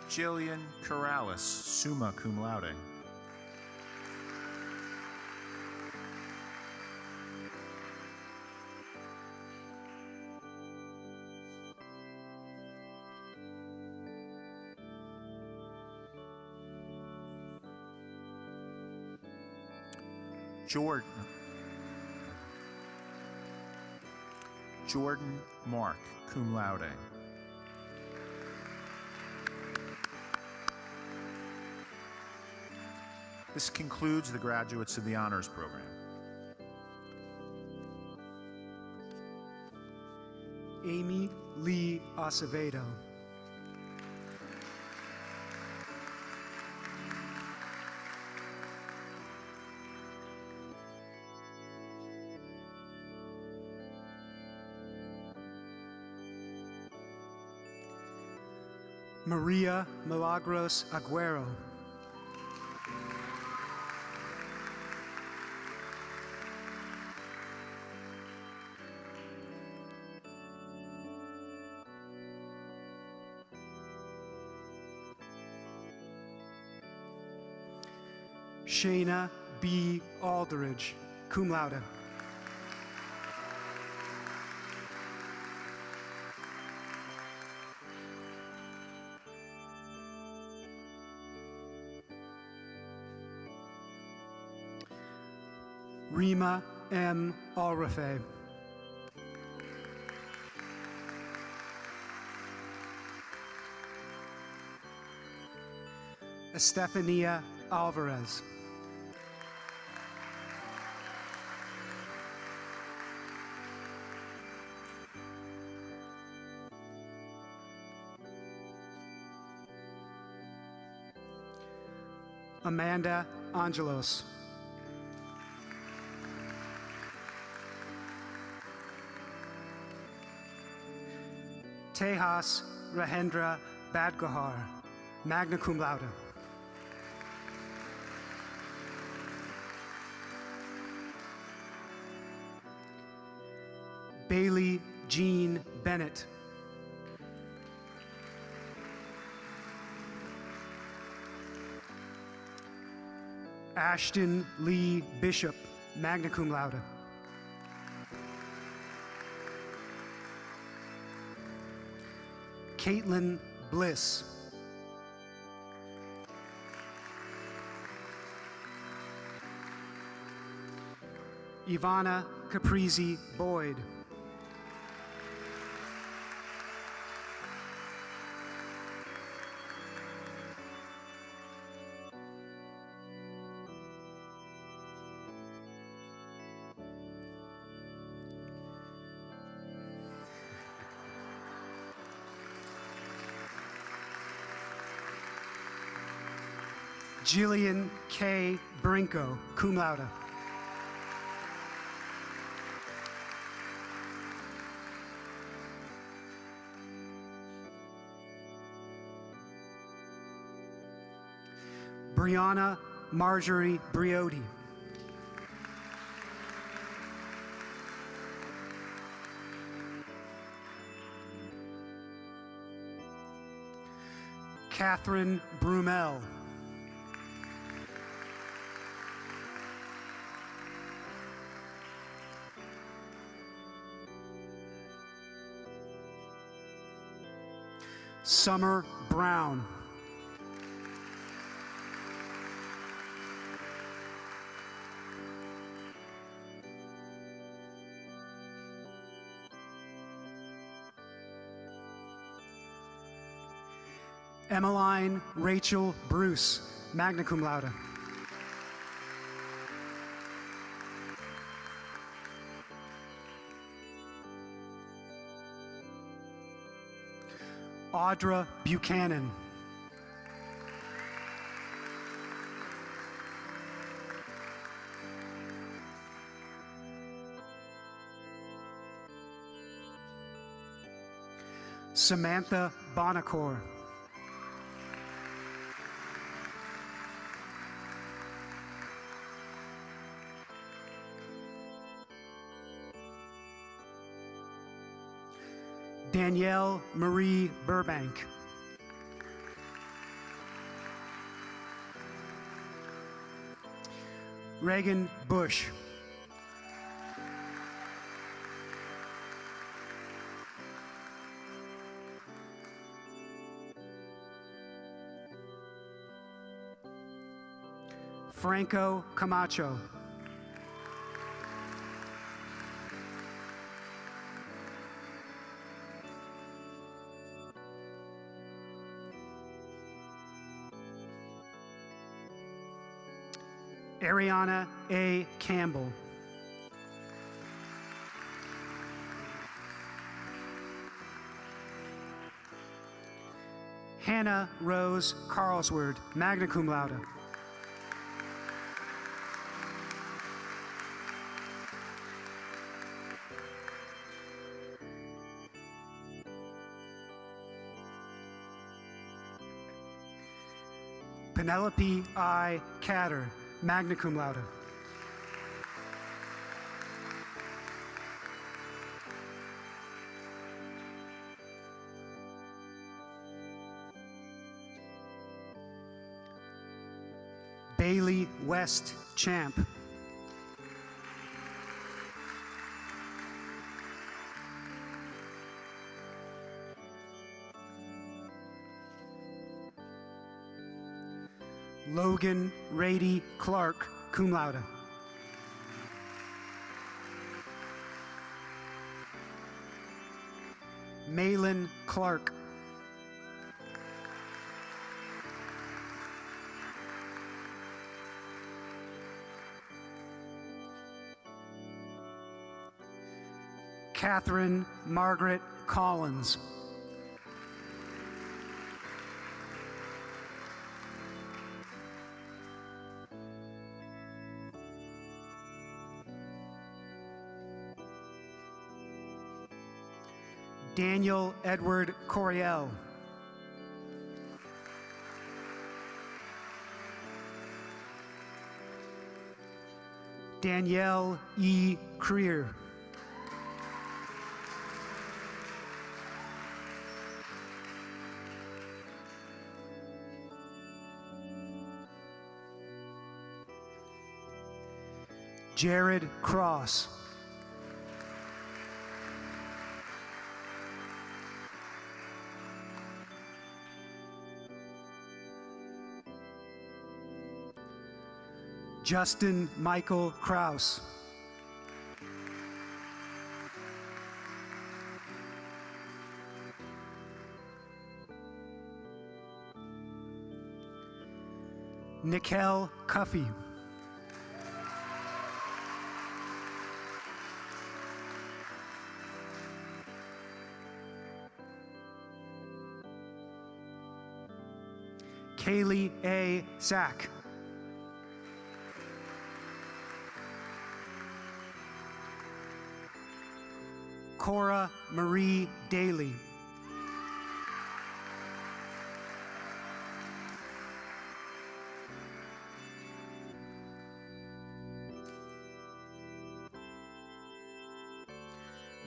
Jillian Corrales, summa cum laude. Jordan Mark, cum laude. This concludes the graduates of the honors program. Amy Lee Acevedo. Maria Milagros Aguero. Shayna B. Aldridge, cum laude. Rima M. Alrafe. Estefania Alvarez. Amanda Angelos. Tejas Rahendra Badgahar, magna cum laude. Bailey Jean Bennett. Ashton Lee Bishop, magna cum laude. Caitlin Bliss. Ivana Caprizi Boyd. Jillian K. Brinko, cum laude. Brianna Marjorie Briotti. Catherine Brumel. Summer Brown. Emmeline Rachel Bruce, magna cum laude. Audra Buchanan. Samantha Bonacore. Danielle Marie Burbank. Reagan Bush. Franco Camacho. Ariana A. Campbell. Hannah Rose Carlsword, magna cum laude. Penelope I. Catter, magna cum laude. Bailey West Champ. Logan Rady Clark, cum laude. Malin Clark. Catherine Margaret Collins. Daniel Edward Coriel. Danielle E. Creer. Jared Cross. Justin Michael Kraus. Nikel Cuffey. Kaylee A. Sack. Cora Marie Daly.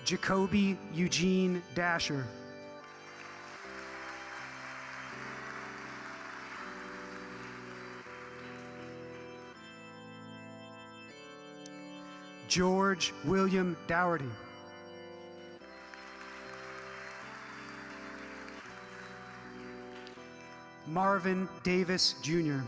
Jacoby Eugene Dasher. George William Dougherty. Marvin Davis, Jr.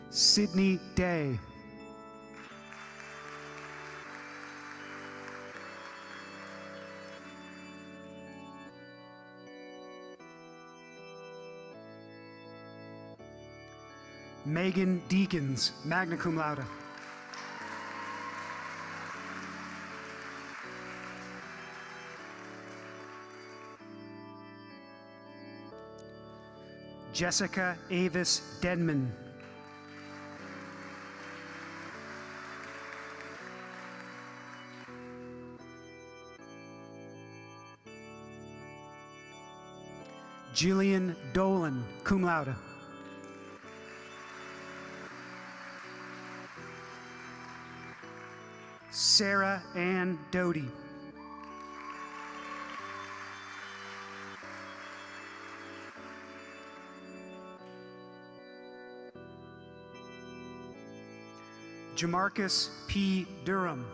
Sydney Day. Megan Deakins, magna cum laude. Jessica Avis Denman. Jillian Dolan, cum laude. Sarah Ann Doty. Jamarcus P. Durham.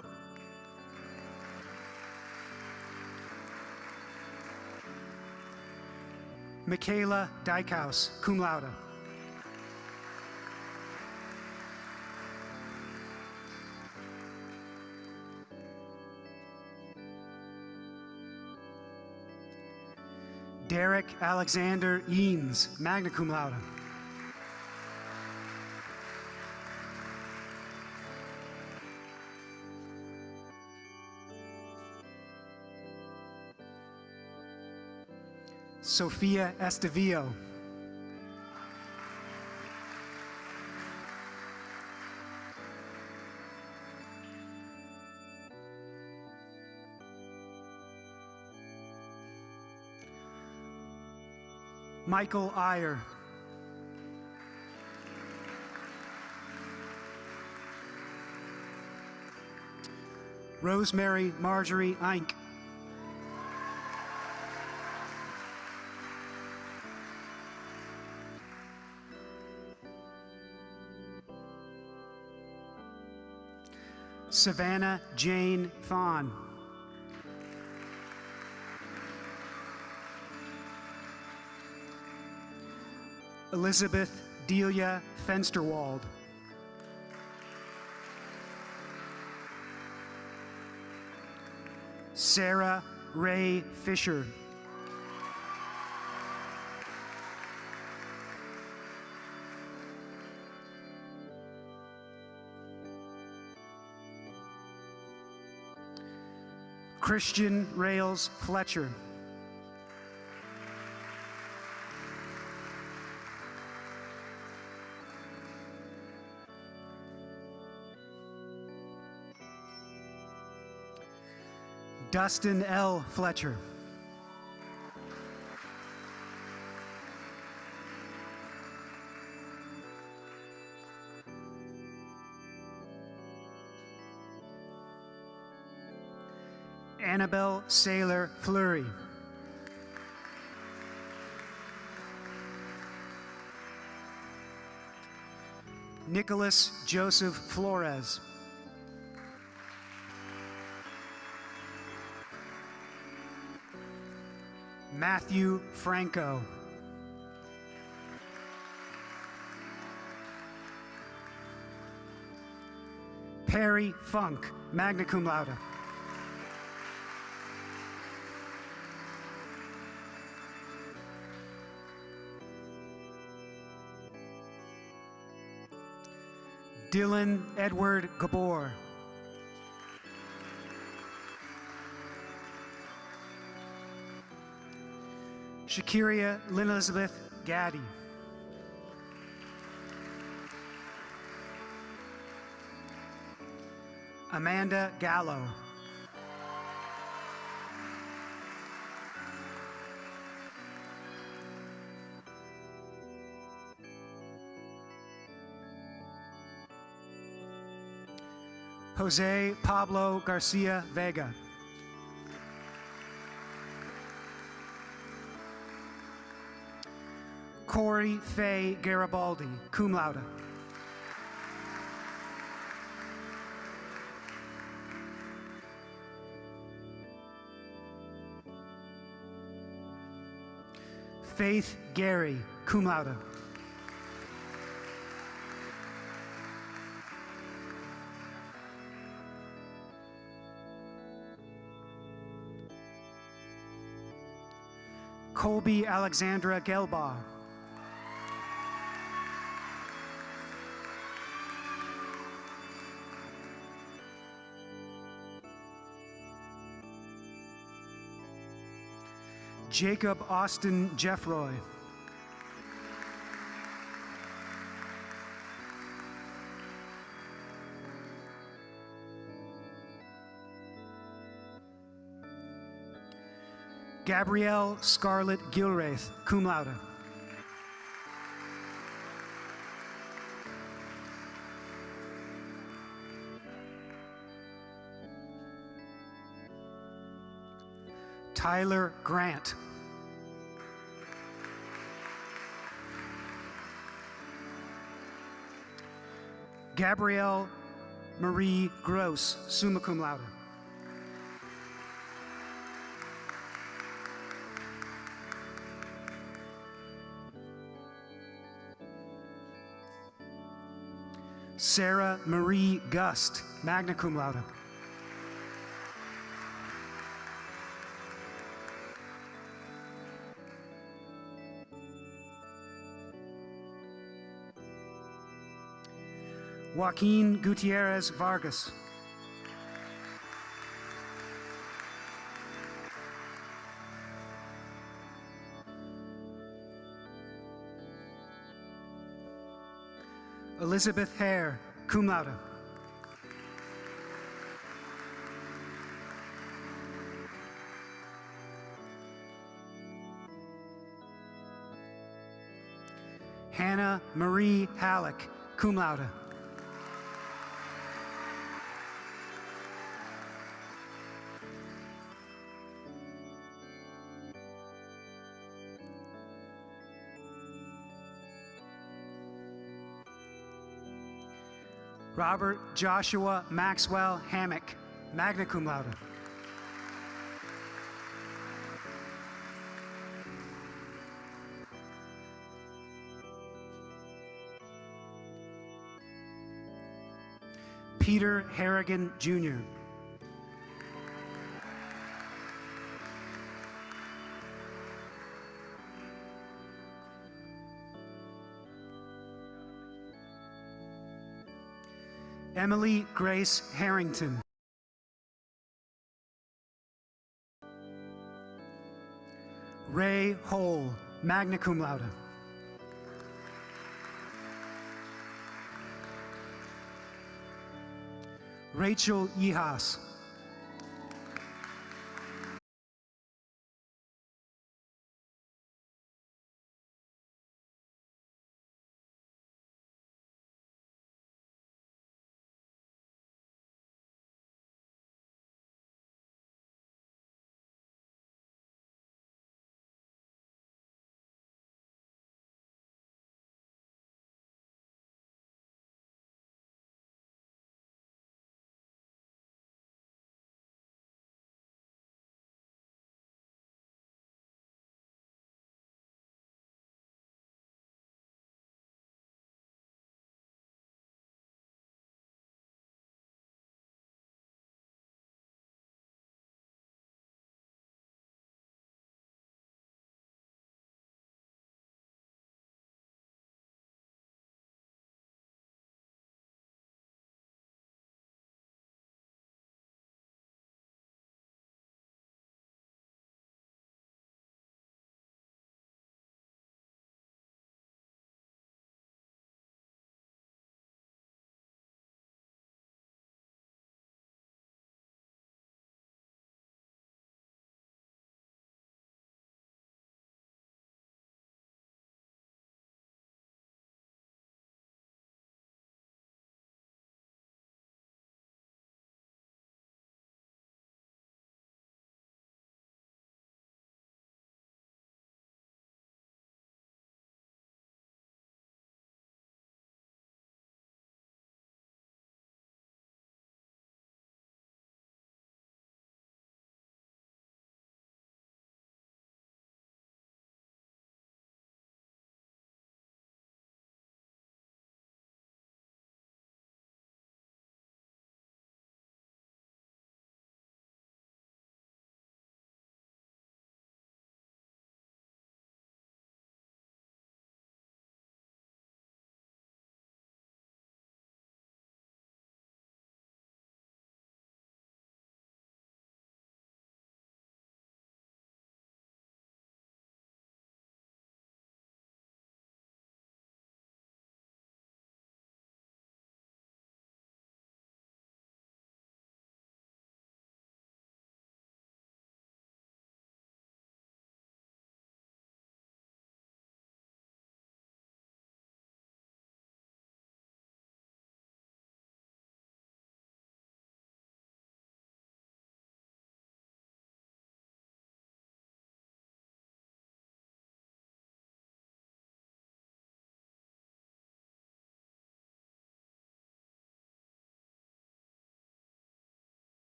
Michaela Dykhouse, cum laude. Derek Alexander Eanes, magna cum laude. Sophia Estevillo. Michael Iyer. Rosemary Marjorie Eink. Savannah Jane Thon. Elizabeth Delia Fensterwald. Sarah Ray Fisher. Christian Rails Fletcher. Dustin L. Fletcher. Annabelle Saylor Fleury. Nicholas Joseph Flores. Matthew Franco. Perry Funk, magna cum laude. Dylan Edward Gabor. Shakiria Lynn Elizabeth Gaddy. Amanda Gallo. Jose Pablo Garcia Vega. Corey Faye Garibaldi, cum laude. Faith Gary, cum laude. Colby Alexandra Gelbaugh. Jacob Austin Jeffroy. Gabrielle Scarlett Gilraith, cum laude. Tyler Grant. Gabrielle Marie Gross, summa cum laude. Sarah Marie Gust, magna cum laude. Joaquin Gutierrez Vargas. Elizabeth Hare, cum laude. Hannah Marie Halleck, cum laude. Robert Joshua Maxwell Hammock, magna cum laude. Peter Harrigan, Jr. Emily Grace Harrington. Ray Hole, magna cum laude. Rachel Yehas.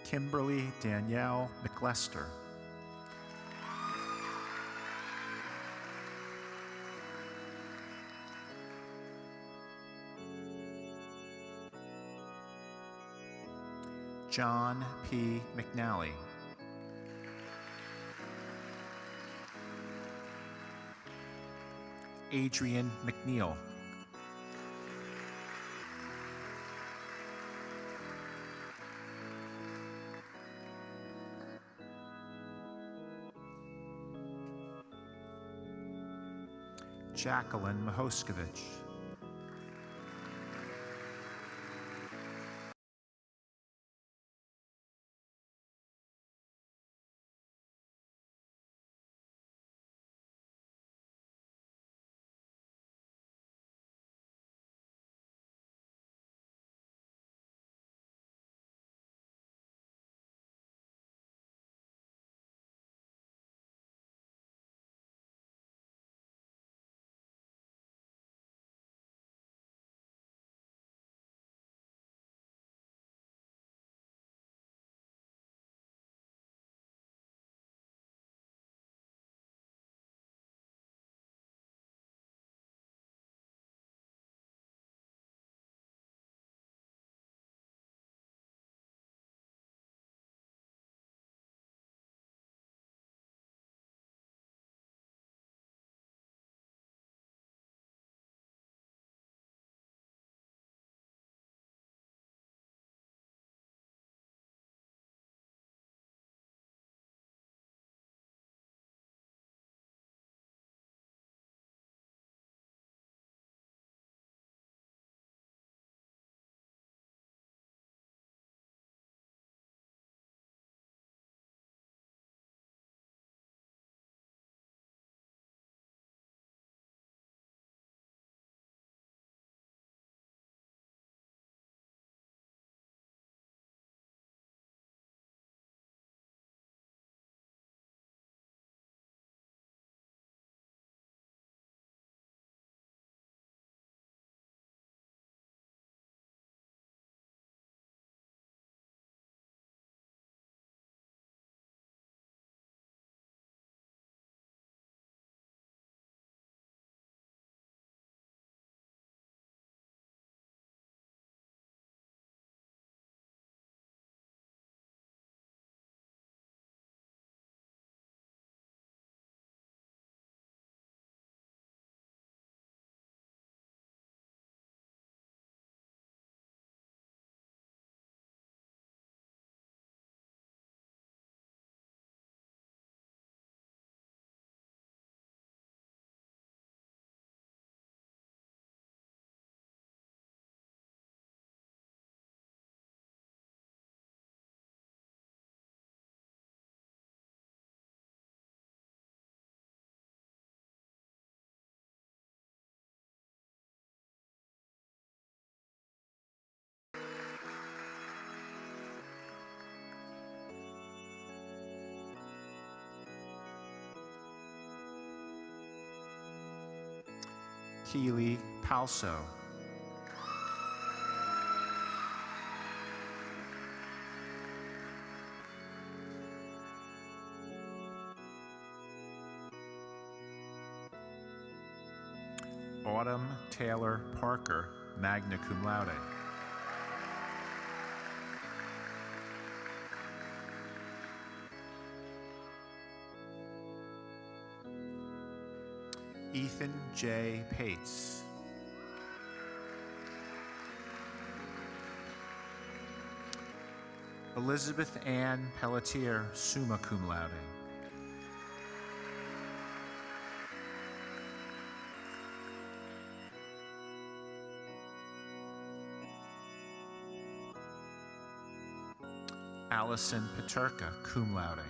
Kimberly Danielle McLester. John P. McNally. Adrian McNeil. Jacqueline Mahoskovich. Keely Palso. Autumn Taylor Parker, magna cum laude. Ethan J. Pates. Elizabeth Ann Pelletier, summa cum laude. Allison Paterka, cum laude.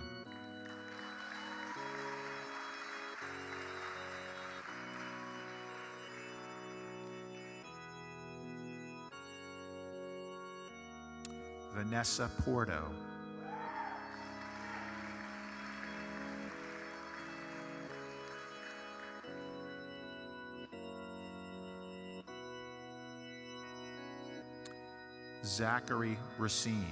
Vanessa Porto. Zachary Racine.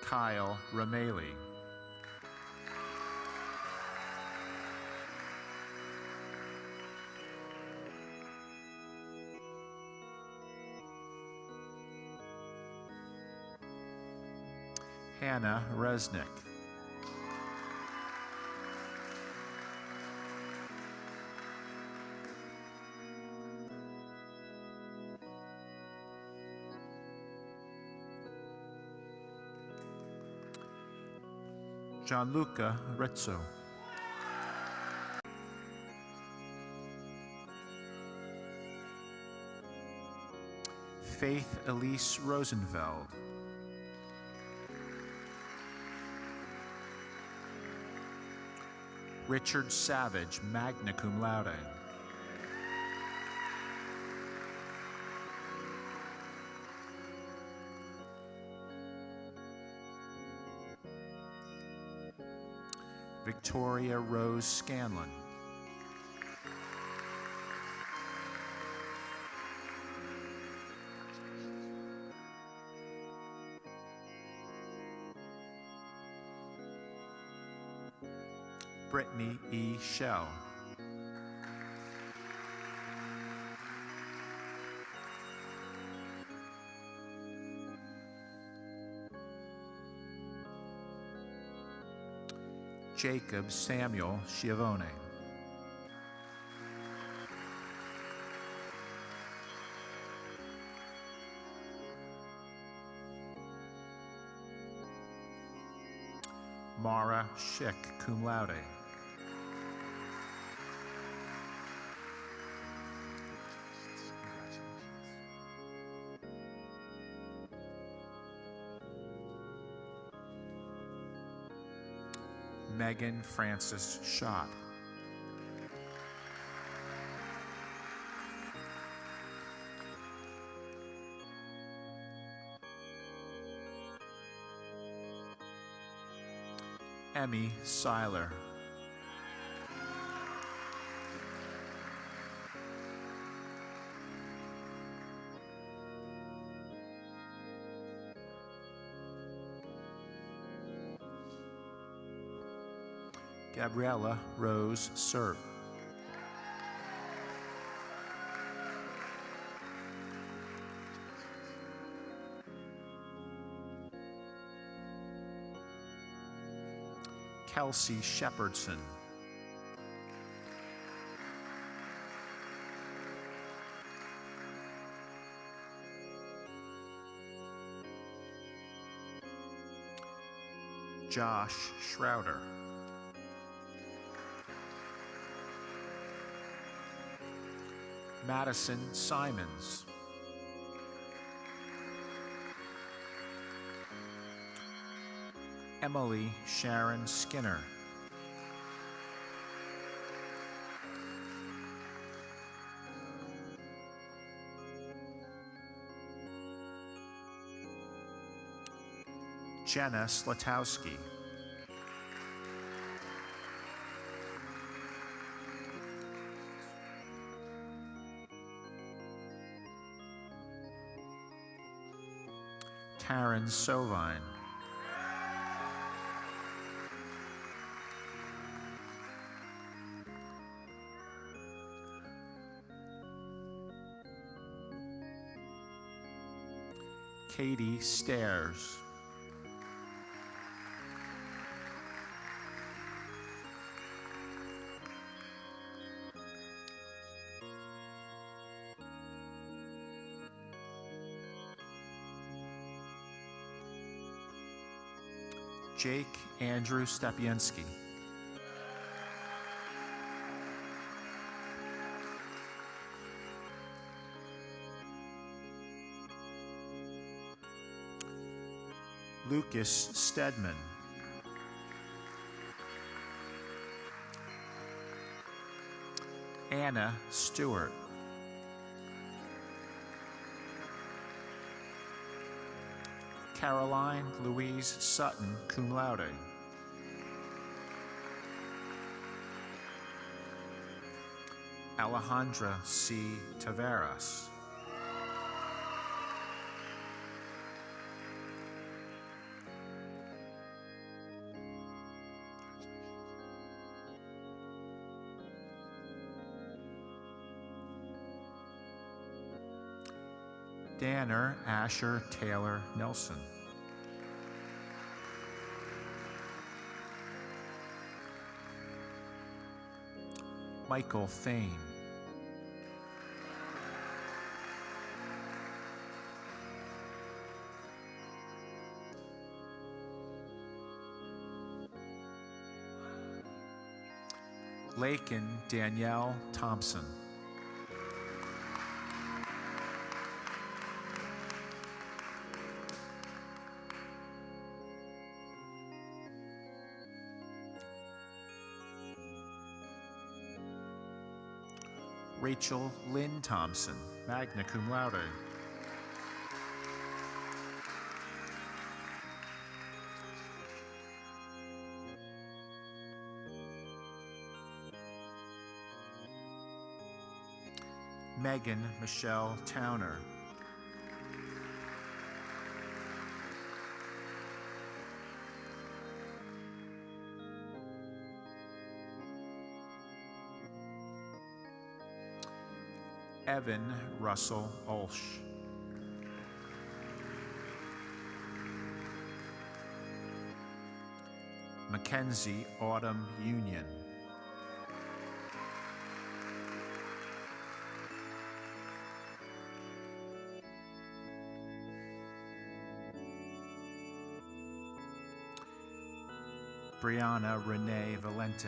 Kyle Rameli. Hannah Resnick. Gianluca Rezzo. Faith Elise Rosenfeld. Richard Savage, magna cum laude. Victoria Rose Scanlon. Brittany E. Shell. Jacob Samuel Schiavone. Mara Schick, cum laude. Megan Frances Schott. Emmy Seiler. Gabriella Rose Serp. Kelsey Shepherdson. Josh Schrouder. Madison Simons. Emily Sharon Skinner. Jenna Slatowski. Karen Sovine. Katie Stairs. Jake Andrew Stepienski. Lucas Stedman. Anna Stewart. Caroline Louise Sutton, cum laude. Alejandra C. Taveras. Danner Asher Taylor Nelson. Michael Thane. Lakin Danielle Thompson. Rachel Lynn Thompson, magna cum laude. Megan Michelle Towner. Evan Russell Olsch. Mackenzie Autumn Union. Brianna Renee Valente.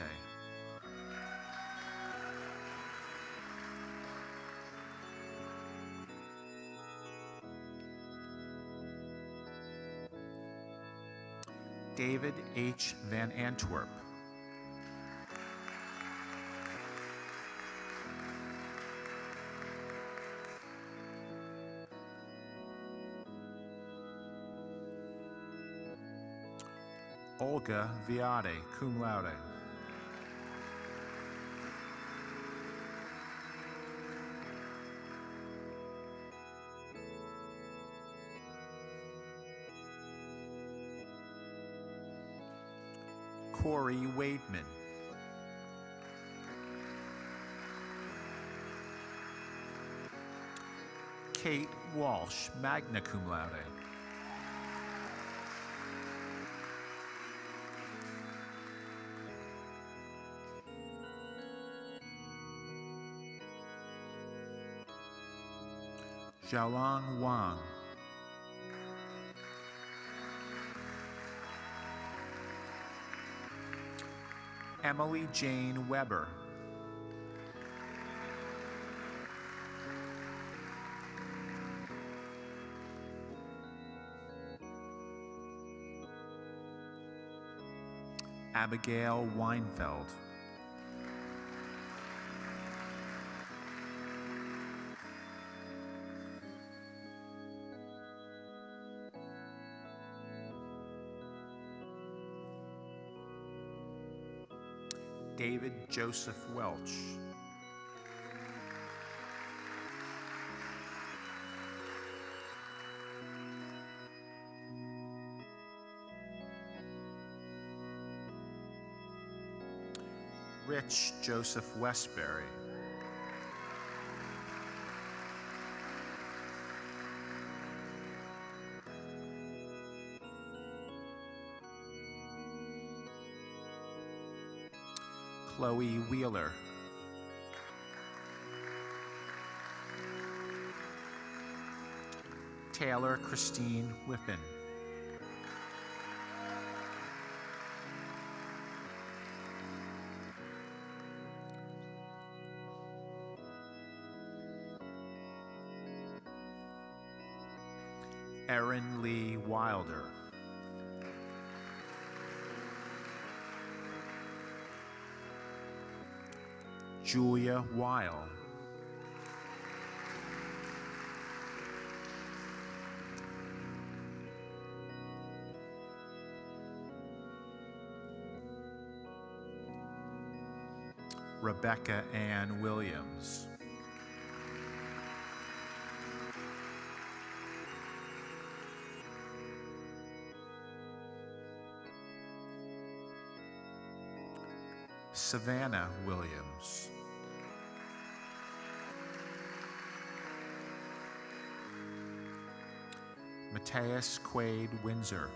David H. Van Antwerp. Olga Viade, cum laude. Corey Wademan. Kate Walsh, magna cum laude. Xiaolong Wang. Emily Jane Weber. Abigail Weinfeld. David Joseph Welch. Rich Joseph Westbury. Chloe Wheeler. Taylor Christine Whippen. Erin Lee Wilder. Julia Weil. Rebecca Ann Williams. Savannah Williams. Mateus Quaid Windsor.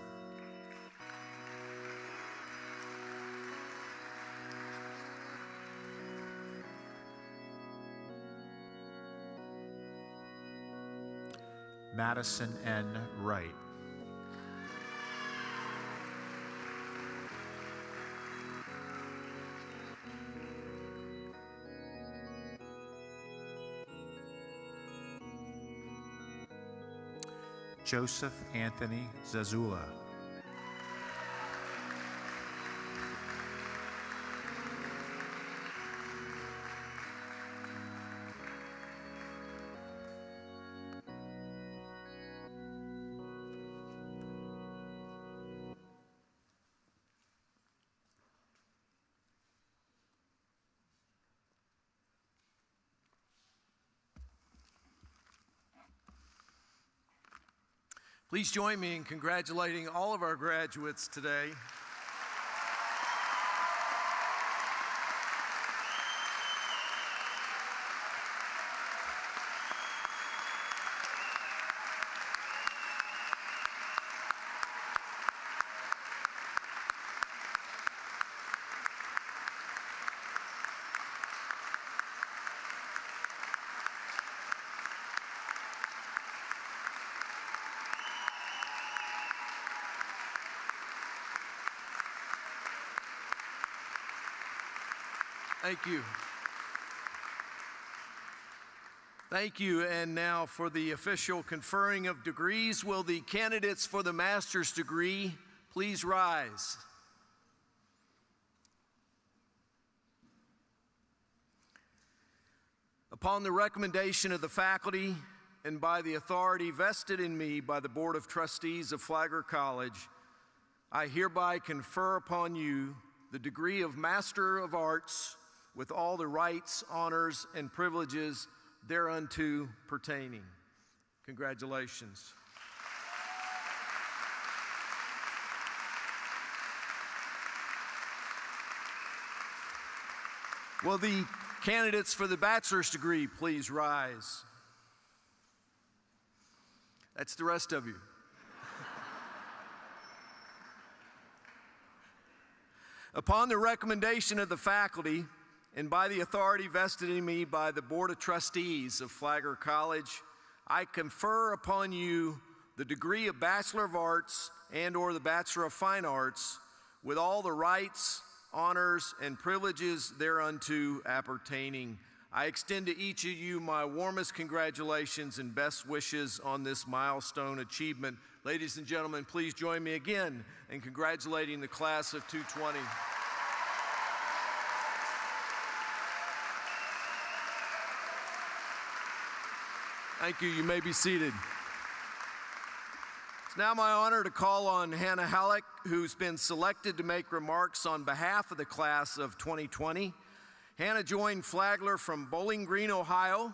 Madison N. Wright. Joseph Anthony Zazula. Please join me in congratulating all of our graduates today. Thank you. Thank you. And now for the official conferring of degrees, will the candidates for the master's degree please rise? Upon the recommendation of the faculty and by the authority vested in me by the Board of Trustees of Flagler College, I hereby confer upon you the degree of Master of Arts with all the rights, honors, and privileges thereunto pertaining. Congratulations. Will the candidates for the bachelor's degree please rise? That's the rest of you. Upon the recommendation of the faculty and by the authority vested in me by the Board of Trustees of Flagler College, I confer upon you the degree of Bachelor of Arts and/or the Bachelor of Fine Arts with all the rights, honors, and privileges thereunto appertaining. I extend to each of you my warmest congratulations and best wishes on this milestone achievement. Ladies and gentlemen, please join me again in congratulating the class of 220. Thank you. You may be seated. It's now my honor to call on Hannah Halleck, who's been selected to make remarks on behalf of the class of 2020. Hannah joined Flagler from Bowling Green, Ohio,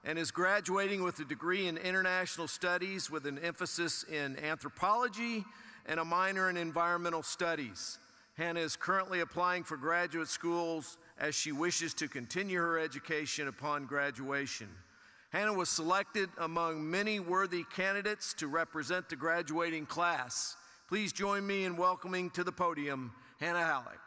and is graduating with a degree in international studies with an emphasis in anthropology and a minor in environmental studies. Hannah is currently applying for graduate schools as she wishes to continue her education upon graduation. Hannah was selected among many worthy candidates to represent the graduating class. Please join me in welcoming to the podium Hannah Halleck.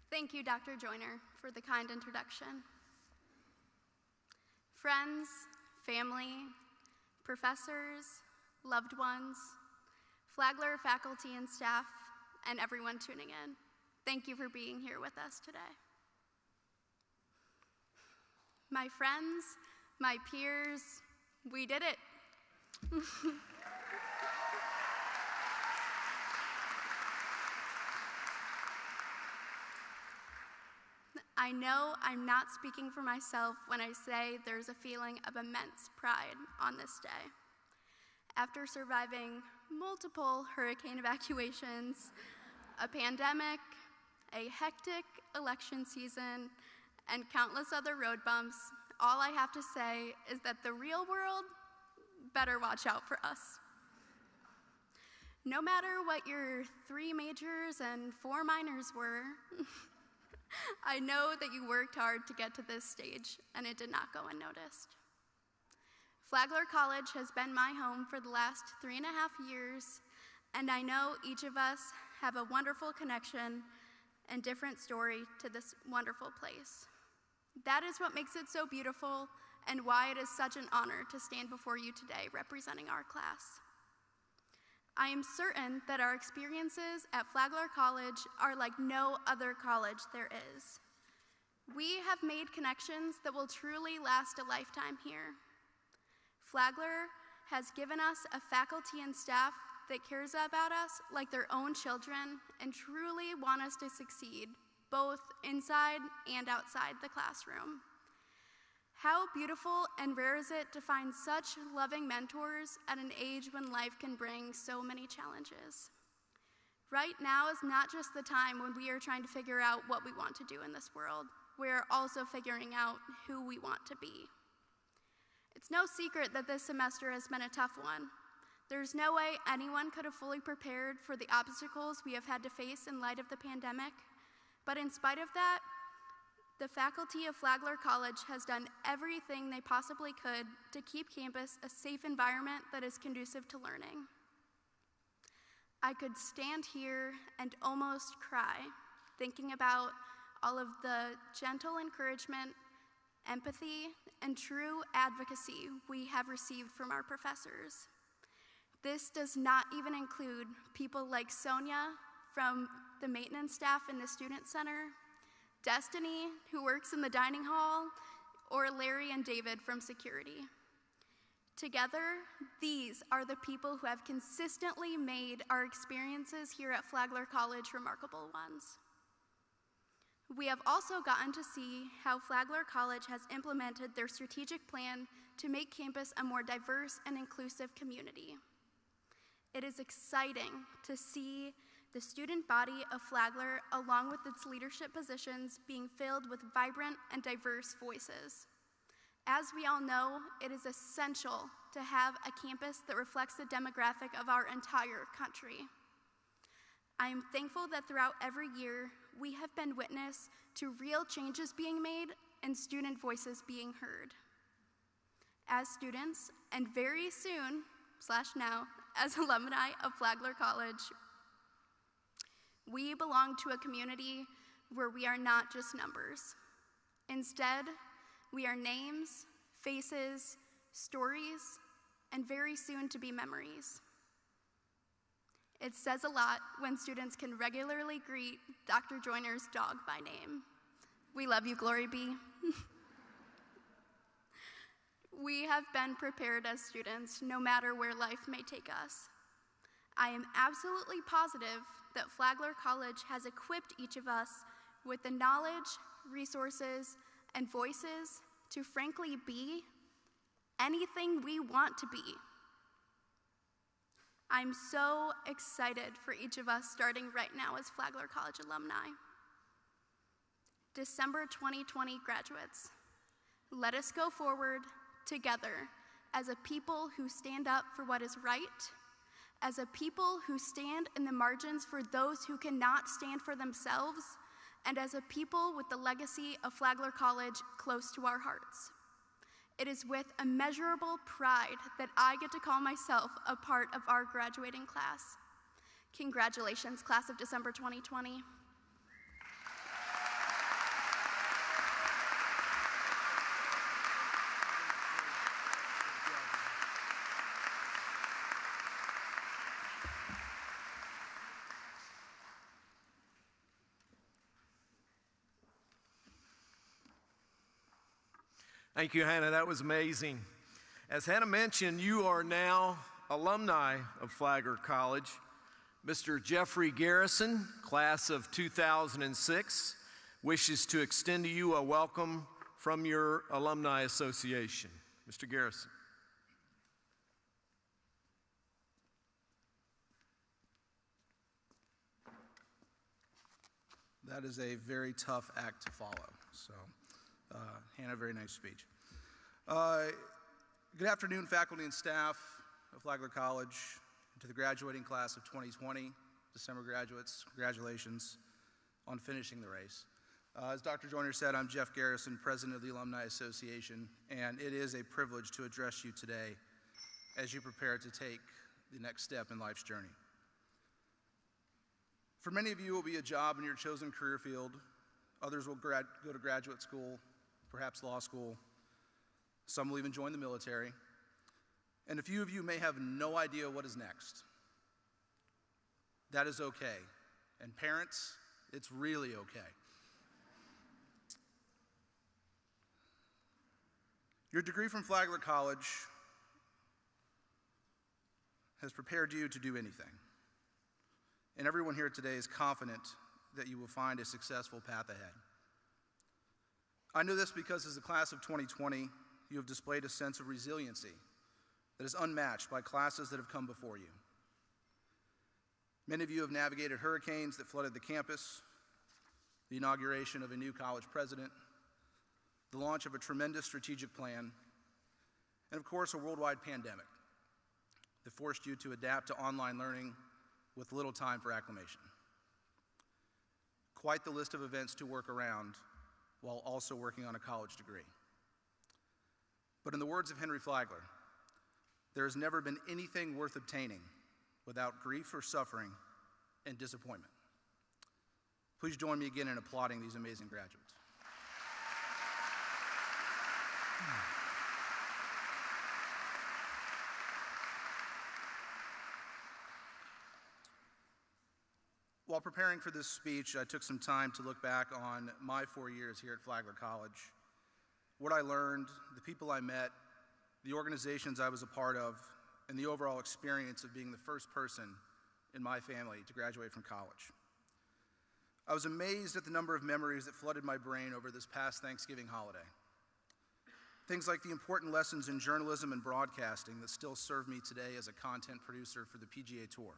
Thank you, Dr. Joyner, for the kind introduction. Friends, family, professors, loved ones, Flagler faculty and staff, and everyone tuning in, thank you for being here with us today. My friends, my peers, we did it. I know I'm not speaking for myself when I say there's a feeling of immense pride on this day. After surviving multiple hurricane evacuations, a pandemic, a hectic election season, and countless other road bumps, all I have to say is that the real world better watch out for us. No matter what your 3 majors and 4 minors were, I know that you worked hard to get to this stage, and it did not go unnoticed. Flagler College has been my home for the last 3.5 years, and I know each of us have a wonderful connection and different story to this wonderful place. That is what makes it so beautiful and why it is such an honor to stand before you today representing our class. I am certain that our experiences at Flagler College are like no other college there is. We have made connections that will truly last a lifetime here. Flagler has given us a faculty and staff that cares about us like their own children and truly want us to succeed, both inside and outside the classroom. How beautiful and rare is it to find such loving mentors at an age when life can bring so many challenges. Right now is not just the time when we are trying to figure out what we want to do in this world. We are also figuring out who we want to be. It's no secret that this semester has been a tough one. There's no way anyone could have fully prepared for the obstacles we have had to face in light of the pandemic. But in spite of that, the faculty of Flagler College has done everything they possibly could to keep campus a safe environment that is conducive to learning. I could stand here and almost cry, thinking about all of the gentle encouragement, empathy, and true advocacy we have received from our professors. This does not even include people like Sonia from the maintenance staff in the Student Center, Destiny, who works in the dining hall, or Larry and David from security. Together, these are the people who have consistently made our experiences here at Flagler College remarkable ones. We have also gotten to see how Flagler College has implemented their strategic plan to make campus a more diverse and inclusive community. It is exciting to see the student body of Flagler, along with its leadership positions, being filled with vibrant and diverse voices. As we all know, it is essential to have a campus that reflects the demographic of our entire country. I am thankful that throughout every year, we have been witness to real changes being made and student voices being heard. As students, and very soon, /now, as alumni of Flagler College, we belong to a community where we are not just numbers. Instead, we are names, faces, stories, and very soon to be memories. It says a lot when students can regularly greet Dr. Joyner's dog by name. We love you, Glory Bee. We have been prepared as students, no matter where life may take us. I am absolutely positive that Flagler College has equipped each of us with the knowledge, resources, and voices to frankly be anything we want to be. I'm so excited for each of us starting right now as Flagler College alumni. December 2020 graduates, let us go forward together as a people who stand up for what is right, as a people who stand in the margins for those who cannot stand for themselves, and as a people with the legacy of Flagler College close to our hearts. It is with immeasurable pride that I get to call myself a part of our graduating class. Congratulations, class of December 2020. Thank you, Hannah. That was amazing. As Hannah mentioned, you are now alumni of Flagler College. Mr. Jeffrey Garrison, class of 2006, wishes to extend to you a welcome from your Alumni Association. Mr. Garrison. That is a very tough act to follow. So, Hannah, very nice speech. Good afternoon, faculty and staff of Flagler College, and to the graduating class of 2020, December graduates, congratulations on finishing the race. As Dr. Joyner said, I'm Jeff Garrison, president of the Alumni Association, and it is a privilege to address you today as you prepare to take the next step in life's journey. For many of you, it will be a job in your chosen career field. Others will go to graduate school, perhaps law school. Some will even join the military. And a few of you may have no idea what is next. That is okay. And parents, it's really okay. Your degree from Flagler College has prepared you to do anything. And everyone here today is confident that you will find a successful path ahead. I know this because as the class of 2020, you have displayed a sense of resiliency that is unmatched by classes that have come before you. Many of you have navigated hurricanes that flooded the campus, the inauguration of a new college president, the launch of a tremendous strategic plan, and of course, a worldwide pandemic that forced you to adapt to online learning with little time for acclimation. Quite the list of events to work around while also working on a college degree. But in the words of Henry Flagler, there has never been anything worth obtaining without grief or suffering and disappointment. Please join me again in applauding these amazing graduates. While preparing for this speech, I took some time to look back on my 4 years here at Flagler College, what I learned, the people I met, the organizations I was a part of, and the overall experience of being the first person in my family to graduate from college. I was amazed at the number of memories that flooded my brain over this past Thanksgiving holiday. Things like the important lessons in journalism and broadcasting that still serve me today as a content producer for the PGA Tour.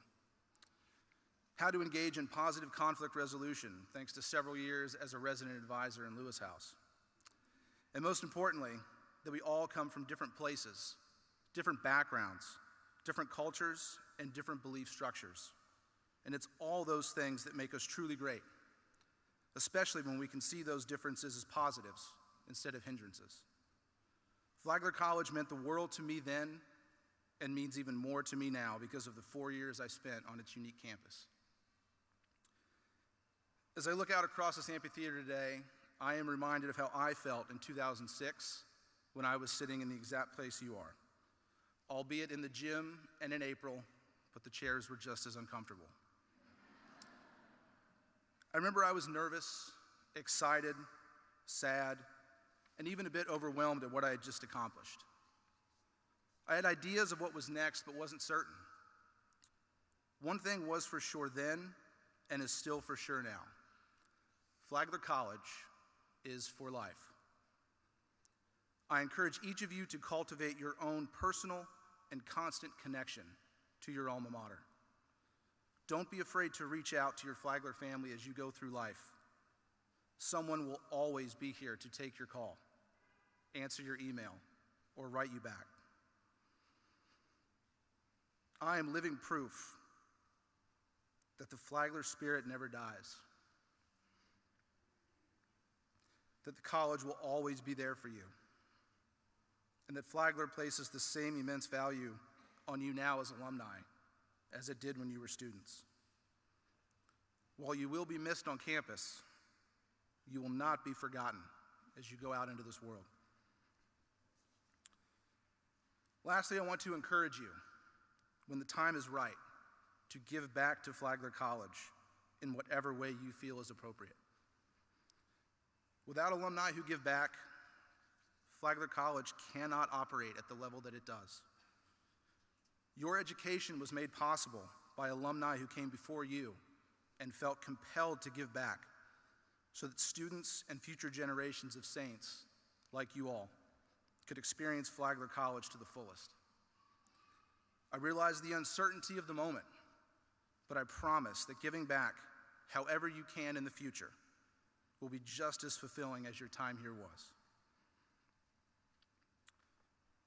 How to engage in positive conflict resolution, thanks to several years as a resident advisor in Lewis House. And most importantly, that we all come from different places, different backgrounds, different cultures, and different belief structures. And it's all those things that make us truly great, especially when we can see those differences as positives instead of hindrances. Flagler College meant the world to me then and means even more to me now because of the 4 years I spent on its unique campus. As I look out across this amphitheater today, I am reminded of how I felt in 2006 when I was sitting in the exact place you are, albeit in the gym and in April, but the chairs were just as uncomfortable. I remember I was nervous, excited, sad, and even a bit overwhelmed at what I had just accomplished. I had ideas of what was next, but wasn't certain. One thing was for sure then, and is still for sure now. Flagler College is for life. I encourage each of you to cultivate your own personal and constant connection to your alma mater. Don't be afraid to reach out to your Flagler family as you go through life. Someone will always be here to take your call, answer your email, or write you back. I am living proof that the Flagler spirit never dies, that the college will always be there for you, and that Flagler places the same immense value on you now as alumni as it did when you were students. While you will be missed on campus, you will not be forgotten as you go out into this world. Lastly, I want to encourage you, when the time is right, to give back to Flagler College in whatever way you feel is appropriate. Without alumni who give back, Flagler College cannot operate at the level that it does. Your education was made possible by alumni who came before you and felt compelled to give back so that students and future generations of saints like you all could experience Flagler College to the fullest. I realize the uncertainty of the moment, but I promise that giving back, however you can in the future, will be just as fulfilling as your time here was.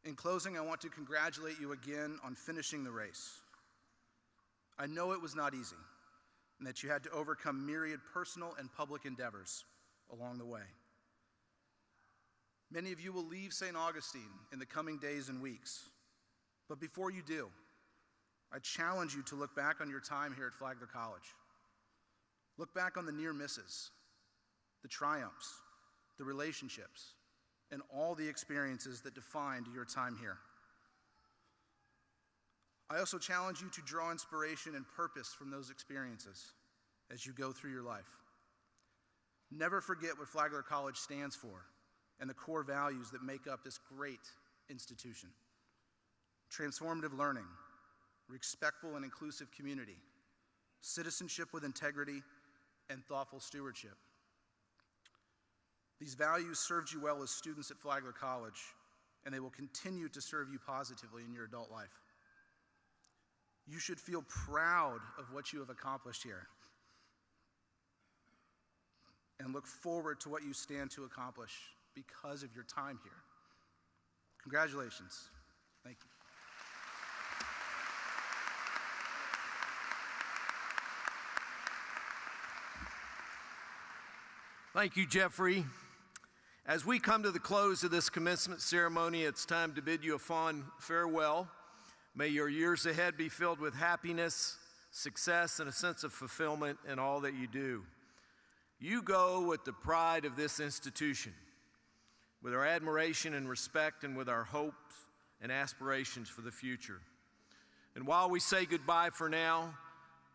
In closing, I want to congratulate you again on finishing the race. I know it was not easy, and that you had to overcome myriad personal and public endeavors along the way. Many of you will leave St. Augustine in the coming days and weeks, but before you do, I challenge you to look back on your time here at Flagler College. Look back on the near misses, the triumphs, the relationships, and all the experiences that defined your time here. I also challenge you to draw inspiration and purpose from those experiences as you go through your life. Never forget what Flagler College stands for and the core values that make up this great institution. Transformative learning, respectful and inclusive community, citizenship with integrity, and thoughtful stewardship. These values served you well as students at Flagler College, and they will continue to serve you positively in your adult life. You should feel proud of what you have accomplished here and look forward to what you stand to accomplish because of your time here. Congratulations. Thank you. Thank you, Jeffrey. As we come to the close of this commencement ceremony, it's time to bid you a fond farewell. May your years ahead be filled with happiness, success, and a sense of fulfillment in all that you do. You go with the pride of this institution, with our admiration and respect, and with our hopes and aspirations for the future. And while we say goodbye for now,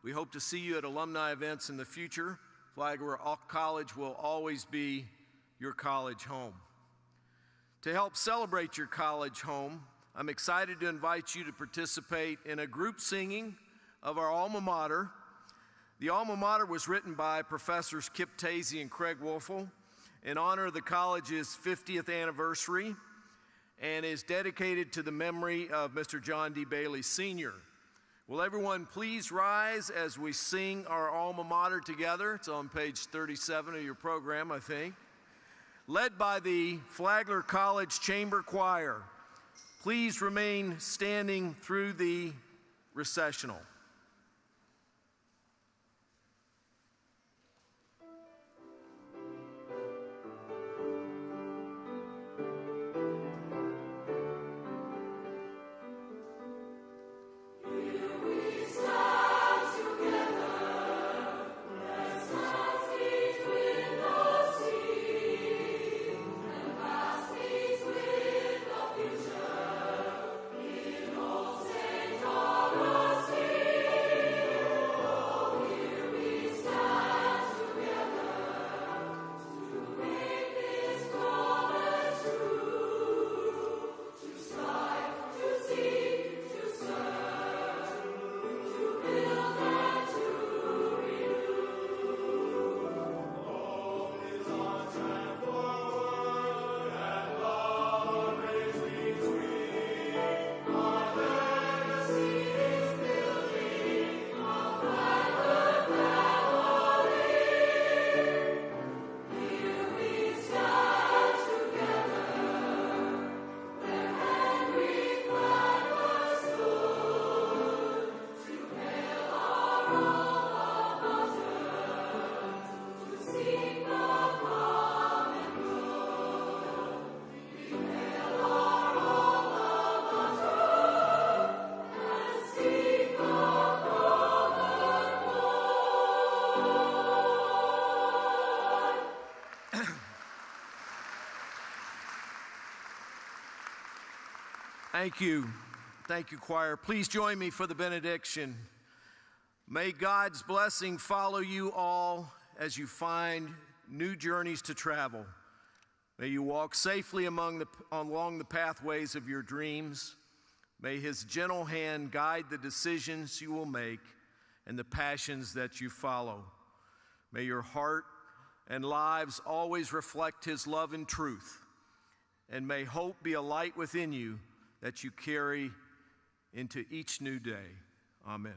we hope to see you at alumni events in the future. Flagler College will always be your college home. To help celebrate your college home, I'm excited to invite you to participate in a group singing of our alma mater. The alma mater was written by Professors Kip Tazy and Craig Wolfel in honor of the college's 50th anniversary and is dedicated to the memory of Mr. John D. Bailey Sr. Will everyone please rise as we sing our alma mater together? It's on page 37 of your program, I think. Led by the Flagler College Chamber Choir. Please remain standing through the recessional. Thank you. Thank you, choir. Please join me for the benediction. May God's blessing follow you all as you find new journeys to travel. May you walk safely along the pathways of your dreams. May his gentle hand guide the decisions you will make and the passions that you follow. May your heart and lives always reflect his love and truth. And may hope be a light within you that you carry into each new day. Amen.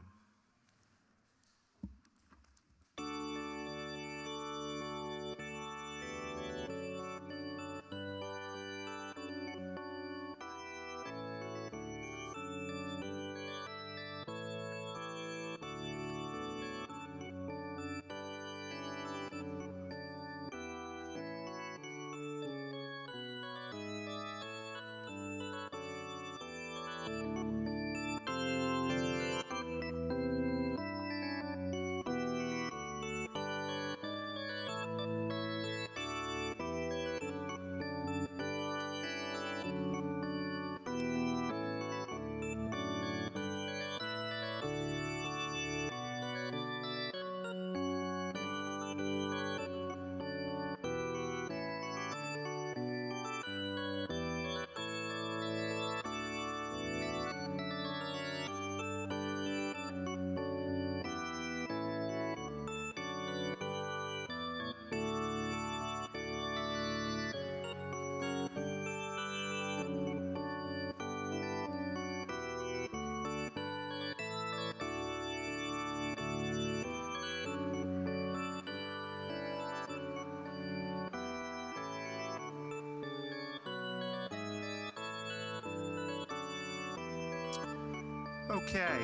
Okay,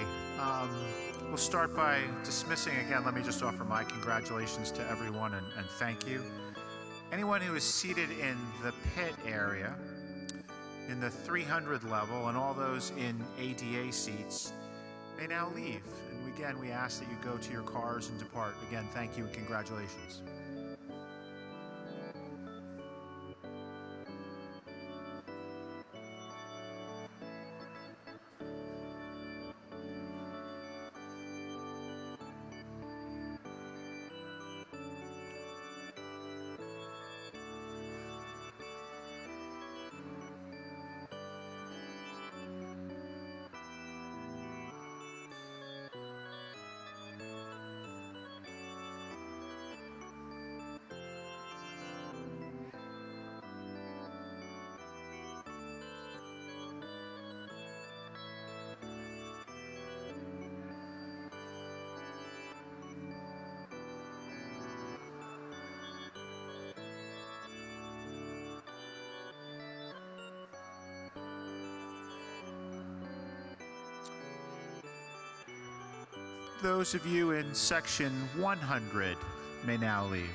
we'll start by dismissing again. Let me just offer my congratulations to everyone and thank you. Anyone who is seated in the pit area, in the 300 level, and all those in ADA seats may now leave. And again, we ask that you go to your cars and depart. Again, thank you and congratulations. Those of you in section 100 may now leave.